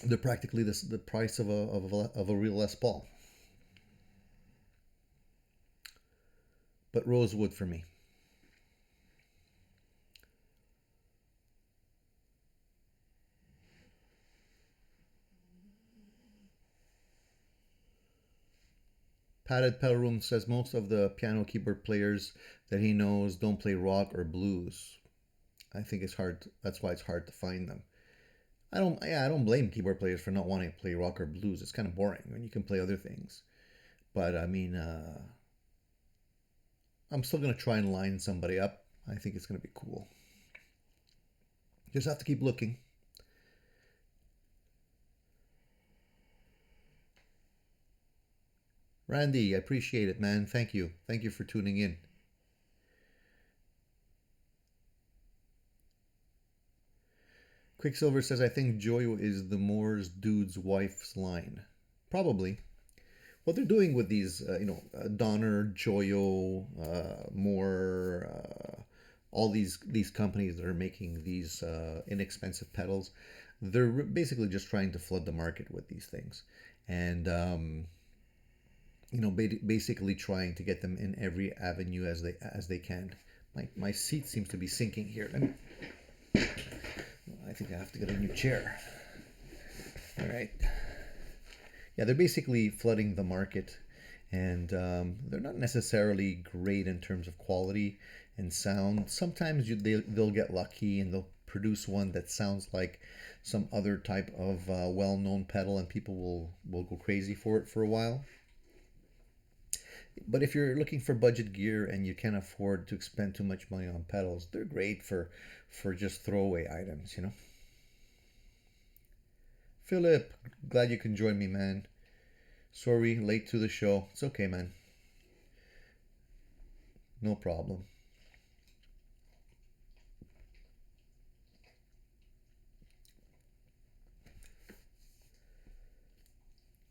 They're practically the price of a real Les Paul. But rosewood for me. Padded Pedal Room says most of the piano keyboard players that he knows don't play rock or blues. I think it's hard. That's why it's hard to find them. I don't blame keyboard players for not wanting to play rock or blues. It's kind of boring when you can play other things. But I mean, I'm still gonna try and line somebody up. I think it's gonna be cool. Just have to keep looking. Randy, I appreciate it, man. Thank you. Thank you for tuning in. Quicksilver says, I think Joyo is the Moore's dude's wife's line. Probably. What they're doing with these, Donner, Joyo, Moore, all these companies that are making these inexpensive pedals, they're basically just trying to flood the market with these things. And, basically trying to get them in every avenue as they can. My seat seems to be sinking here. I think I have to get a new chair. All right. Yeah, they're basically flooding the market, and they're not necessarily great in terms of quality and sound. Sometimes they'll get lucky and they'll produce one that sounds like some other type of well-known pedal, and people will go crazy for it for a while. But if you're looking for budget gear and you can't afford to spend too much money on pedals, they're great for just throwaway items, Philip, glad you can join me, man. Sorry, late to the show. It's okay, man. No problem.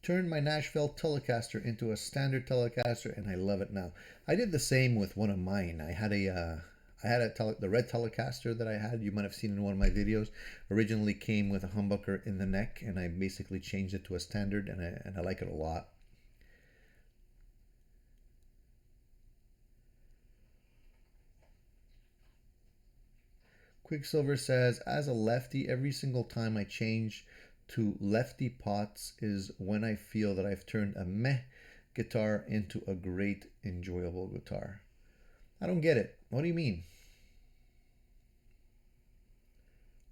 Turned my Nashville Telecaster into a standard Telecaster, and I love it now. I did the same with one of mine. I had the red Telecaster that I had. You might have seen in one of my videos. Originally came with a humbucker in the neck, and I basically changed it to a standard, and I like it a lot. Quicksilver says, as a lefty, every single time I change to lefty pots is when I feel that I've turned a meh guitar into a great, enjoyable guitar. I don't get it. What do you mean?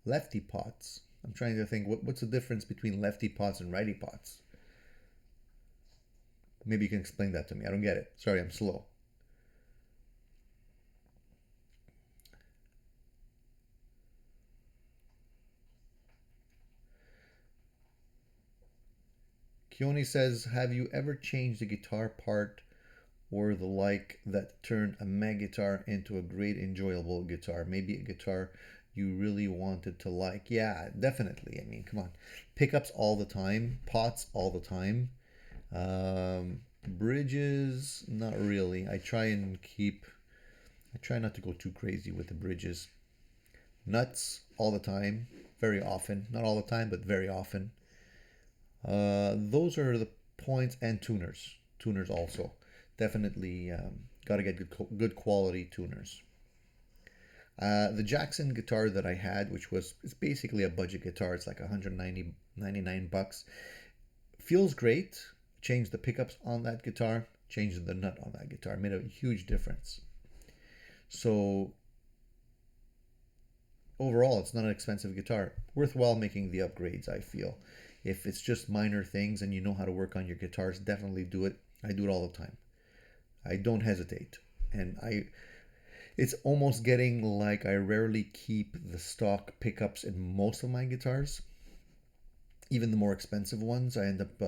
Lefty pots. I'm trying to think, what's the difference between lefty pots and righty pots? Maybe you can explain that to me. I don't get it. Sorry, I'm slow. Keone says, have you ever changed a guitar part or the like that turned a meh guitar into a great, enjoyable guitar? Maybe a guitar you really wanted to like. Yeah, definitely. I mean, come on. Pickups all the time, pots all the time. Bridges, not really. I try not to go too crazy with the bridges. Nuts all the time, very often. Not all the time, but very often. Those are the points, and tuners. Tuners also. Definitely got to get good quality tuners. The Jackson guitar that I had, it's basically a budget guitar. It's like 199 bucks. Feels great. Changed the pickups on that guitar. Changed the nut on that guitar. Made a huge difference. So overall, it's not an expensive guitar. Worthwhile making the upgrades, I feel. If it's just minor things and you know how to work on your guitars, definitely do it. I do it all the time. I don't hesitate. And it's almost getting like I rarely keep the stock pickups in most of my guitars. Even the more expensive ones, I end up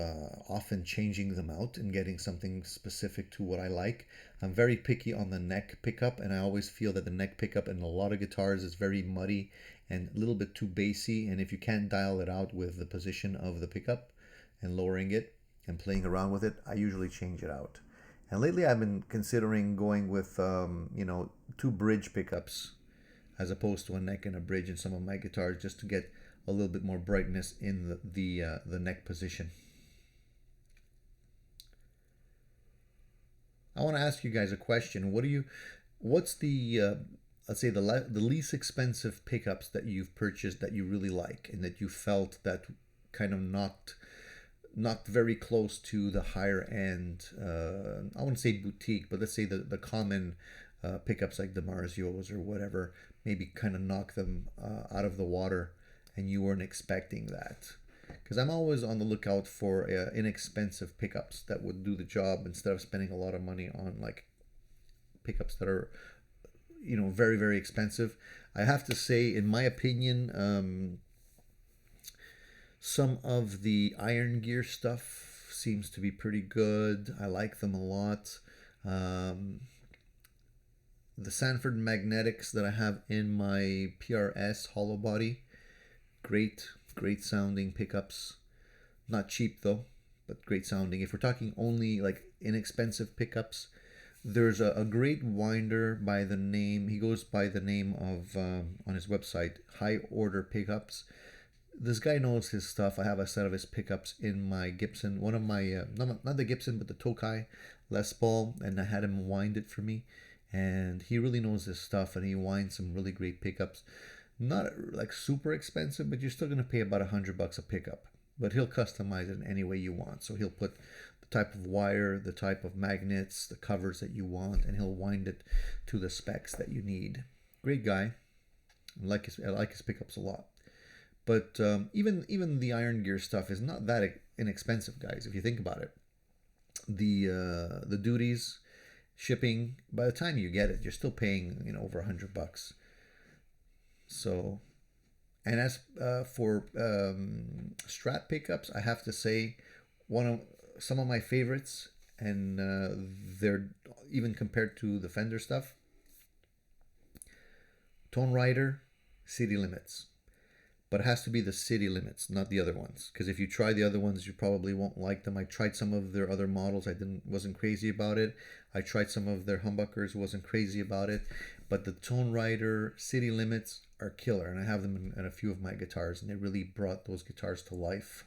often changing them out and getting something specific to what I like. I'm very picky on the neck pickup, and I always feel that the neck pickup in a lot of guitars is very muddy and a little bit too bassy. And if you can't dial it out with the position of the pickup and lowering it and playing around with it, I usually change it out. And lately I've been considering going with, two bridge pickups as opposed to a neck and a bridge in some of my guitars, just to get a little bit more brightness in the neck position. I want to ask you guys a question. What's the let's say the least expensive pickups that you've purchased that you really like and that you felt that kind of not very close to the higher end, I wouldn't say boutique, but let's say the common pickups like the Marzios or whatever, maybe kind of knock them out of the water and you weren't expecting that? Because I'm always on the lookout for inexpensive pickups that would do the job instead of spending a lot of money on like pickups that are, you know, very, very expensive. I have to say, in my opinion, some of the Iron Gear stuff seems to be pretty good. I like them a lot. The Sanford Magnetics that I have in my PRS hollow body, great sounding pickups. Not cheap though, but great sounding. If we're talking only like inexpensive pickups, there's a great winder by the name, he goes by the name of, on his website, High Order Pickups. This guy knows his stuff. I have a set of his pickups in my Gibson, one of my, not the Gibson, but the Tokai Les Paul, and I had him wind it for me. And he really knows his stuff, and he winds some really great pickups. Not like super expensive, but you're still going to pay about $100 a pickup. But he'll customize it in any way you want. So he'll put the type of wire, the type of magnets, the covers that you want, and he'll wind it to the specs that you need. Great guy. I like his pickups a lot. But even the Iron Gear stuff is not that inexpensive, guys. If you think about it, the duties, shipping, by the time you get it, you're still paying, you know, over $100. So, and as for Strat pickups, I have to say some of my favorites, and they're even compared to the Fender stuff. Tone Rider, City Limits. But it has to be the City Limits, not the other ones. Because if you try the other ones, you probably won't like them. I tried some of their other models. Wasn't crazy about it. I tried some of their humbuckers. Wasn't crazy about it. But the Tone Rider City Limits are killer. And I have them in a few of my guitars. And they really brought those guitars to life.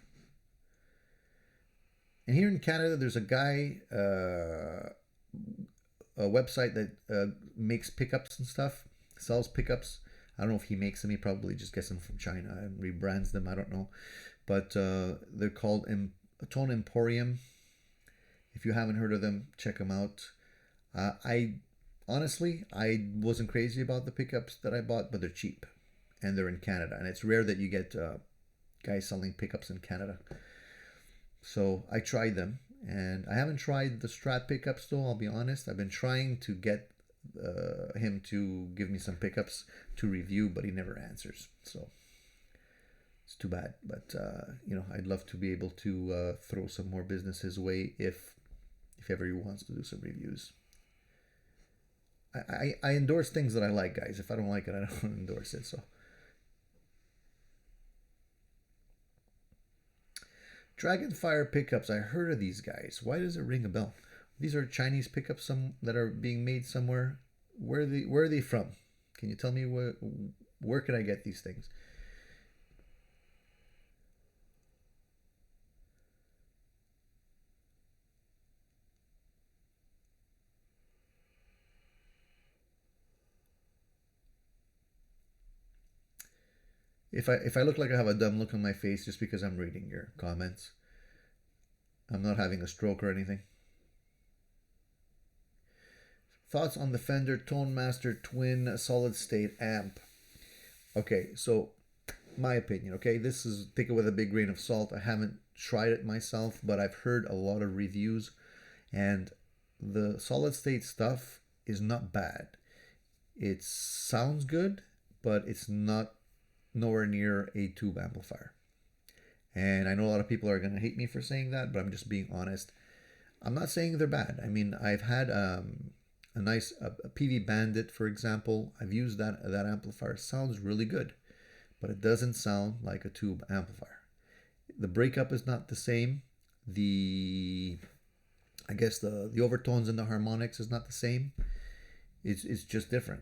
And here in Canada, there's a guy, a website that makes pickups and stuff. Sells pickups. I don't know if he makes them. He probably just gets them from China and rebrands them. I don't know. But they're called Tone Emporium. If you haven't heard of them, check them out. Honestly, I wasn't crazy about the pickups that I bought, but they're cheap. And they're in Canada. And it's rare that you get guys selling pickups in Canada. So I tried them. And I haven't tried the Strat pickups though, I'll be honest. I've been trying to get him to give me some pickups to review, but he never answers, so it's too bad. But you know, I'd love to be able to throw some more business his way if ever he wants to do some reviews. I endorse things that I like, guys. If I don't like it, I don't endorse it. So Dragonfire pickups, I heard of these guys. Why does it ring a bell? These are Chinese pickups that are being made somewhere. Where are they from? Can you tell me where can I get these things? If I look like I have a dumb look on my face just because I'm reading your comments, I'm not having a stroke or anything. Thoughts on the Fender Tone Master Twin Solid State Amp? Okay, so my opinion, okay, this is, take it with a big grain of salt. I haven't tried it myself, but I've heard a lot of reviews, and the solid state stuff is not bad. It sounds good, but it's nowhere near a tube amplifier. And I know a lot of people are going to hate me for saying that, but I'm just being honest. I'm not saying they're bad. I mean, I've had a PV Bandit, for example. I've used that amplifier. It sounds really good, but it doesn't sound like a tube amplifier. The breakup is not the same. I guess the overtones and the harmonics is not the same. It's just different.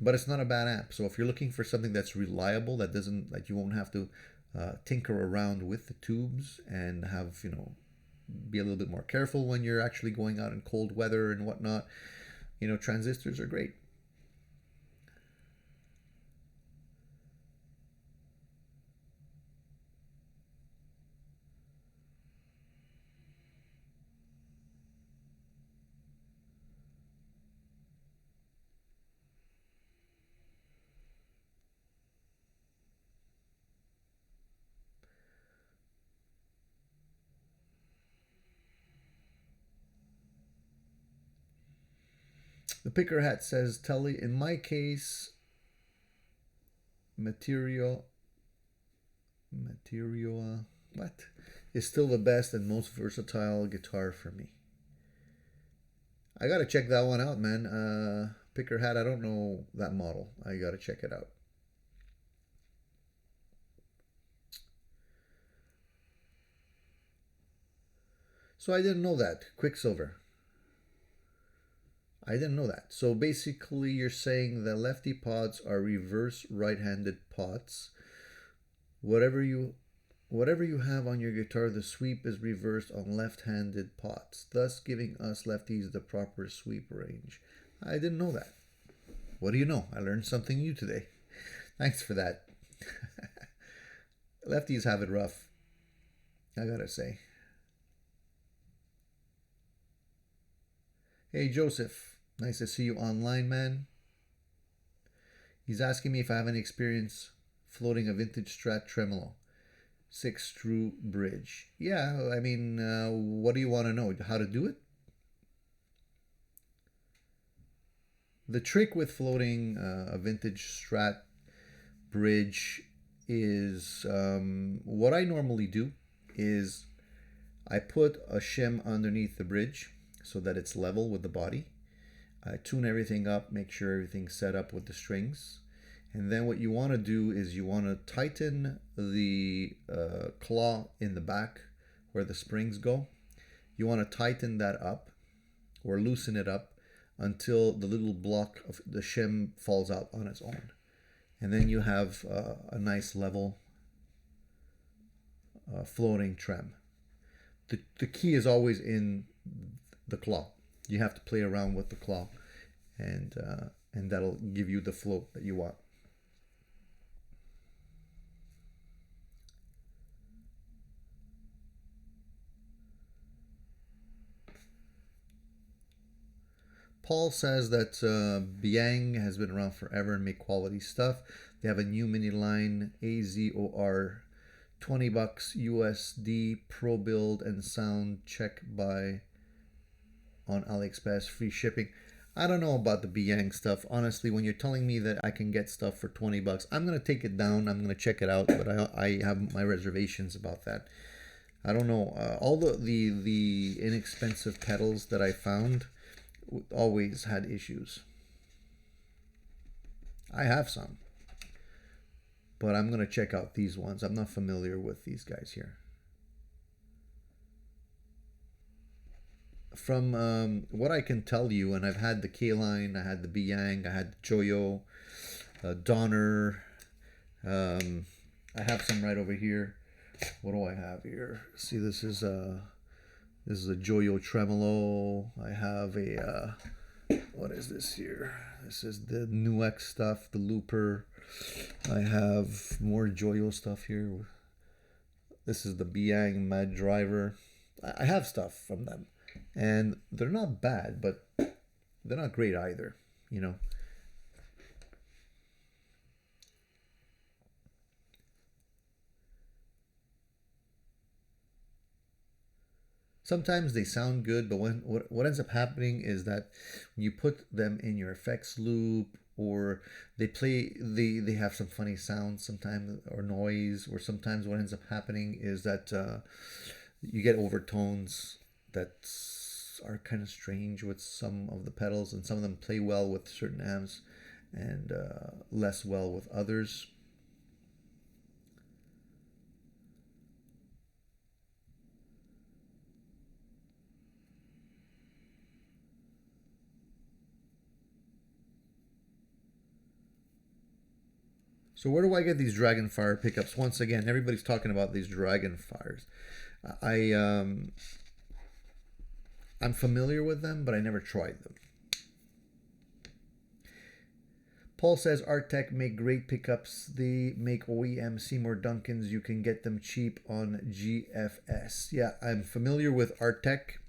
But it's not a bad amp. So if you're looking for something that's reliable, that you won't have to tinker around with the tubes and have, be a little bit more careful when you're actually going out in cold weather and whatnot, transistors are great. The Picker Hat says, Tele, in my case, material, what? Is still the best and most versatile guitar for me. I gotta check that one out, man. Picker Hat, I don't know that model. I gotta check it out. So I didn't know that. Quicksilver. I didn't know that. So basically you're saying that lefty pots are reverse right-handed pots. Whatever you have on your guitar, the sweep is reversed on left-handed pots, thus giving us lefties the proper sweep range. I didn't know that. What do you know? I learned something new today. Thanks for that. Lefties have it rough, I gotta say. Hey, Joseph. Nice to see you online, man. He's asking me if I have any experience floating a vintage Strat tremolo. 6-screw bridge. Yeah, I mean, what do you want to know? How to do it? The trick with floating a vintage Strat bridge is what I normally do is I put a shim underneath the bridge so that it's level with the body. I tune everything up, make sure everything's set up with the strings. And then what you want to do is you want to tighten the claw in the back where the springs go. You want to tighten that up or loosen it up until the little block of the shim falls out on its own. And then you have a nice level floating trem. The key is always in the claw. You have to play around with the claw, and that'll give you the float that you want. Paul says that Biang has been around forever and make quality stuff. They have a new mini line, AZOR, $20 USD, pro build and sound check by on AliExpress, free shipping. I don't know about the Biang stuff. Honestly, when you're telling me that I can get stuff for $20, I'm going to take it down. I'm going to check it out, but I have my reservations about that. I don't know. All the inexpensive pedals that I found always had issues. I have some, but I'm going to check out these ones. I'm not familiar with these guys here. From what I can tell you, and I've had the K-Line, I had the Biang, I had the Joyo, Donner. I have some right over here. What do I have here? See, this is a Joyo tremolo. I have a what is this here? This is the New X stuff, the looper. I have more Joyo stuff here. This is the Biang Mad Driver. I have stuff from them. And they're not bad, but they're not great either, you know. Sometimes they sound good, but what ends up happening is that when you put them in your effects loop, or they have some funny sounds sometimes, or noise, or sometimes what ends up happening is that you get overtones that are kind of strange with some of the pedals, and some of them play well with certain amps and less well with others. So where do I get these Dragonfire pickups? Once again, everybody's talking about these Dragonfires. I'm familiar with them, but I never tried them. Paul says Artec make great pickups. They make OEM Seymour Duncans. You can get them cheap on GFS. Yeah, I'm familiar with Artec,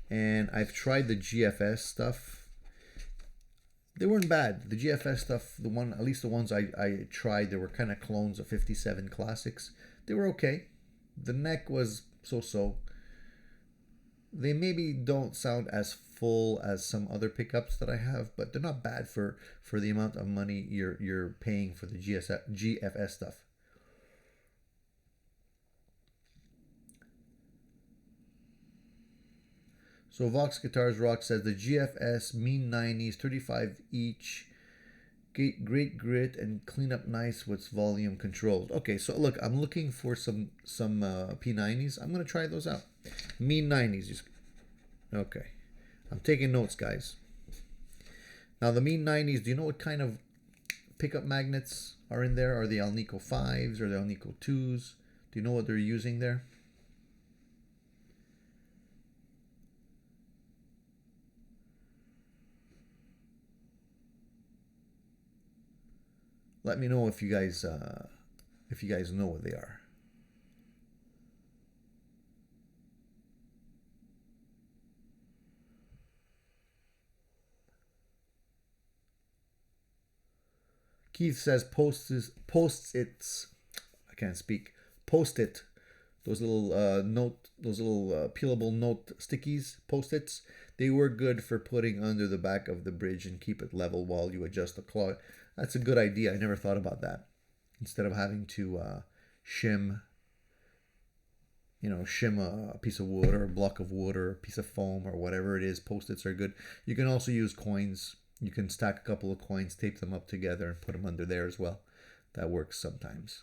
and I've tried the GFS stuff. They weren't bad. The GFS stuff, at least the ones I tried, they were kind of clones of 57 Classics. They were okay. The neck was so-so. They maybe don't sound as full as some other pickups that I have, but they're not bad for the amount of money you're paying for the GFS stuff. So Vox Guitars Rock says the GFS Mean 90s, 35 each, great grit and clean up nice with volume controls. Okay, so look, I'm looking for some P90s. I'm gonna try those out. Mean 90s. Okay, I'm taking notes, guys. Now the Mean 90s. Do you know what kind of pickup magnets are in there? Are they Alnico 5s or the Alnico 2s? Do you know what they're using there? Let me know if you guys know what they are. Keith says post-its. I can't speak. Post-it. Those little peelable note stickies, post-its. They were good for putting under the back of the bridge and keep it level while you adjust the claw. That's a good idea. I never thought about that. Instead of having to shim a piece of wood or a block of wood or a piece of foam or whatever it is, post-its are good. You can also use coins. You can stack a couple of coins, tape them up together, and put them under there as well. That works sometimes.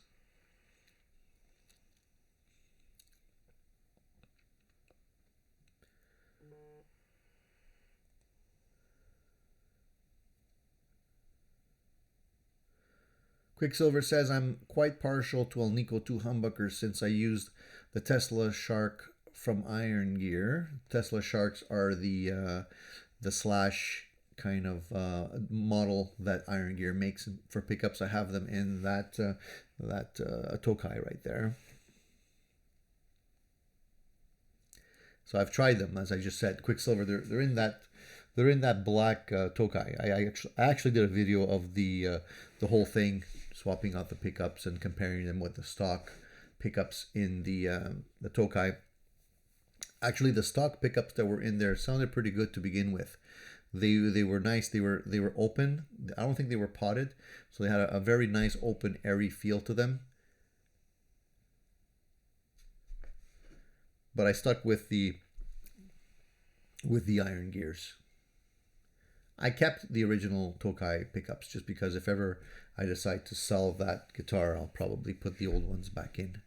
Quicksilver says, I'm quite partial to Alnico 2 humbuckers since I used the Tesla Shark from Iron Gear. Tesla Sharks are the slash kind of model that Iron Gear makes for pickups. I have them in that Tokai right there. So I've tried them, as I just said. Quicksilver, they're in that black Tokai. I actually did a video of the whole thing, swapping out the pickups and comparing them with the stock pickups in the Tokai. Actually, the stock pickups that were in there sounded pretty good to begin with. They were nice. They were open. I don't think they were potted, so they had a very nice, open, airy feel to them. But I stuck with the Iron Gears. I kept the original Tokai pickups just because if ever I decide to sell that guitar, I'll probably put the old ones back in,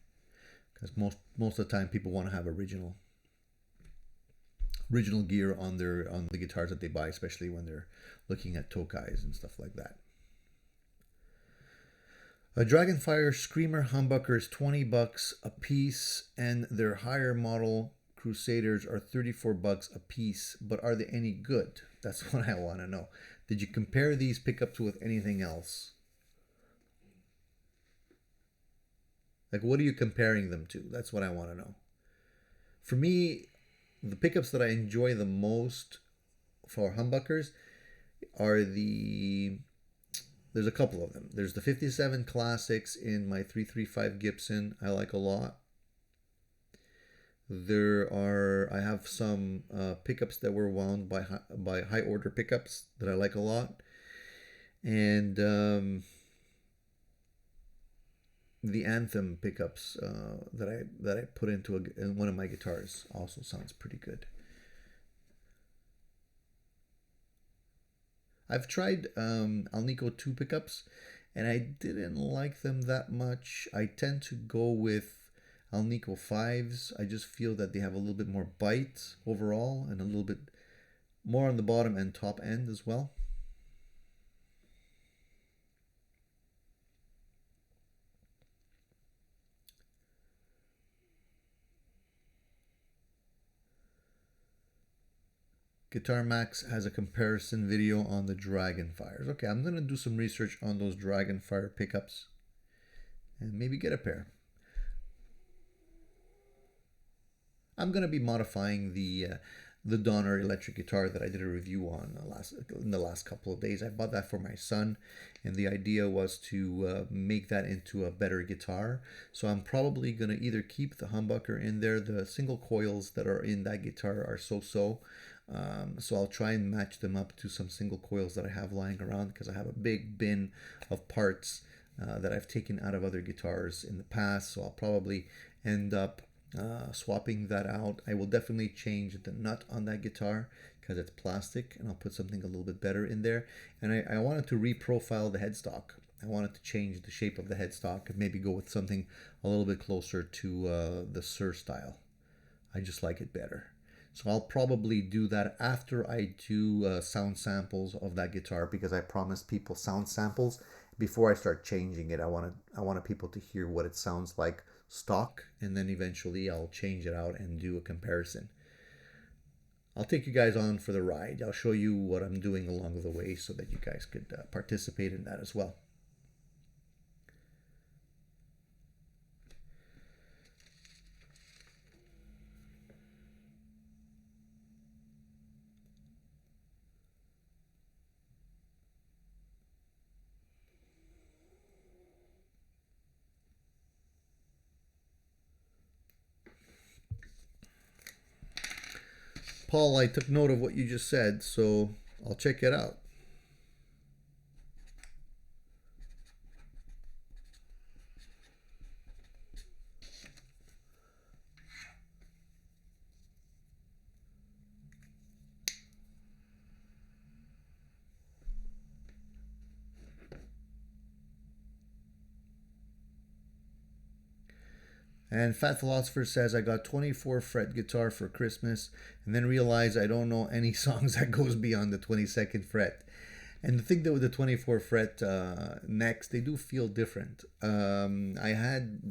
because most of the time people want to have original gear on the guitars that they buy, especially when they're looking at Tokais and stuff like that. A Dragonfire Screamer humbucker is $20 a piece, and their higher model Crusaders are $34 a piece. But are they any good? That's what I want to know. Did you compare these pickups with anything else? Like, what are you comparing them to? That's what I want to know. For me, the pickups that I enjoy the most for humbuckers are there's a couple of them. There's the 57 Classics in my 335 Gibson. I like a lot. I have some pickups that were wound by high order pickups that I like a lot. And the Anthem pickups that I put into in one of my guitars also sounds pretty good. I've tried Alnico 2 pickups, and I didn't like them that much. I tend to go with Alnico 5s. I just feel that they have a little bit more bite overall and a little bit more on the bottom and top end as well. Guitar Max has a comparison video on the Dragonfires. Okay, I'm going to do some research on those Dragonfire pickups and maybe get a pair. I'm going to be modifying the Donner electric guitar that I did a review on in the last couple of days. I bought that for my son, and the idea was to make that into a better guitar. So I'm probably going to either keep the humbucker in there. The single coils that are in that guitar are so-so. So I'll try and match them up to some single coils that I have lying around, because I have a big bin of parts that I've taken out of other guitars in the past. So I'll probably end up swapping that out. I will definitely change the nut on that guitar because it's plastic, and I'll put something a little bit better in there. And I wanted to reprofile the headstock. I wanted to change the shape of the headstock and maybe go with something a little bit closer to the Sir style. I just like it better. So I'll probably do that after I do sound samples of that guitar, because I promised people sound samples before I start changing it. I wanted people to hear what it sounds like stock, and then eventually I'll change it out and do a comparison. I'll take you guys on for the ride. I'll show you what I'm doing along the way so that you guys could participate in that as well. Paul, I took note of what you just said, so I'll check it out. And Fat Philosopher says, I got 24 fret guitar for Christmas and then realized I don't know any songs that goes beyond the 22nd fret. And the thing that with the 24 fret necks, they do feel different. I had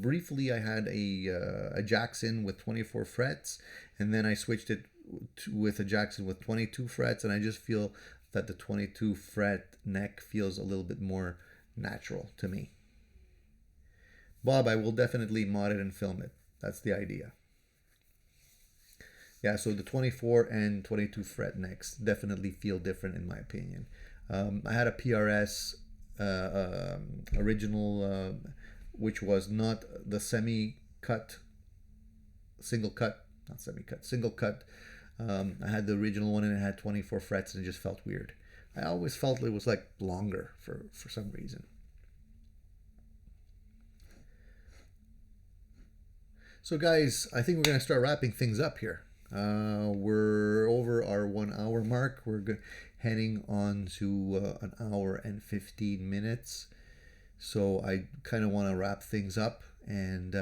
a Jackson with 24 frets, and then I switched it with a Jackson with 22 frets, and I just feel that the 22 fret neck feels a little bit more natural to me. Bob, I will definitely mod it and film it. That's the idea. Yeah, so the 24 and 22 fret necks definitely feel different in my opinion. I had a PRS original, which was not the semi-cut, single cut. I had the original one, and it had 24 frets, and it just felt weird. I always felt it was like longer for some reason. So guys, I think we're going to start wrapping things up here. We're over our 1 hour mark. We're heading on to an hour and 15 minutes. So I kind of want to wrap things up and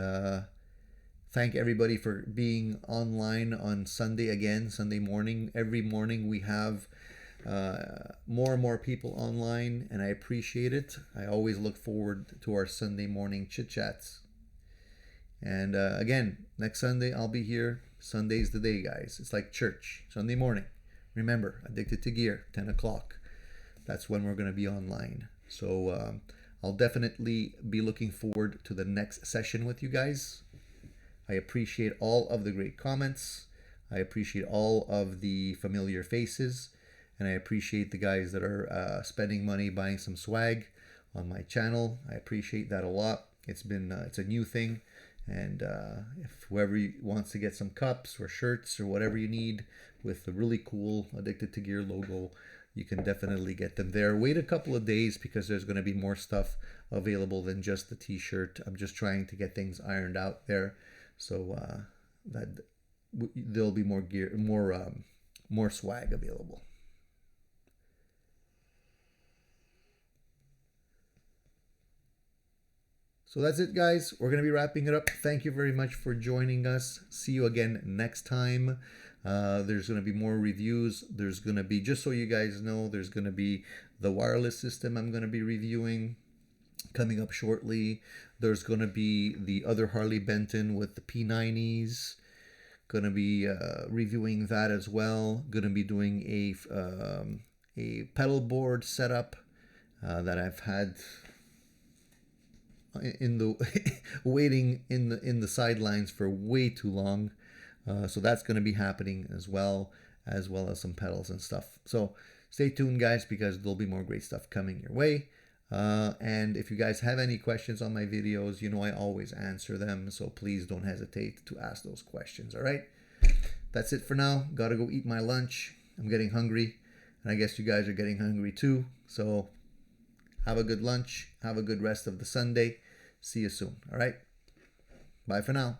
thank everybody for being online on Sunday again, Sunday morning. Every morning we have more and more people online, and I appreciate it. I always look forward to our Sunday morning chit chats. And again, next Sunday I'll be here. Sunday's the day, guys. It's like church. Sunday morning. Remember, Addicted to Gear, 10 o'clock. That's when we're going to be online. So I'll definitely be looking forward to the next session with you guys. I appreciate all of the great comments. I appreciate all of the familiar faces. And I appreciate the guys that are spending money buying some swag on my channel. I appreciate that a lot. It's a new thing. And if whoever wants to get some cups or shirts or whatever you need with the really cool Addicted to Gear logo, you can definitely get them there. Wait a couple of days because there's going to be more stuff available than just the t-shirt. I'm just trying to get things ironed out there, so that there'll be more gear, more swag available. So that's it, guys. We're going to be wrapping it up. Thank you very much for joining us. See you again next time. There's going to be more reviews. There's going to be, just so you guys know, there's going to be the wireless system I'm going to be reviewing coming up shortly. There's going to be the other Harley Benton with the P90s Gonna be reviewing that as well. Gonna be doing a pedal board setup that I've had in the waiting in the sidelines for way too long. So that's gonna be happening as well as some pedals and stuff. So stay tuned, guys, because there'll be more great stuff coming your way. And if you guys have any questions on my videos, you know I always answer them, so please don't hesitate to ask those questions. All right, that's it for now. Gotta go eat my lunch. I'm getting hungry, and I guess you guys are getting hungry too. So have a good lunch. Have a good rest of the Sunday. See you soon. All right, bye for now.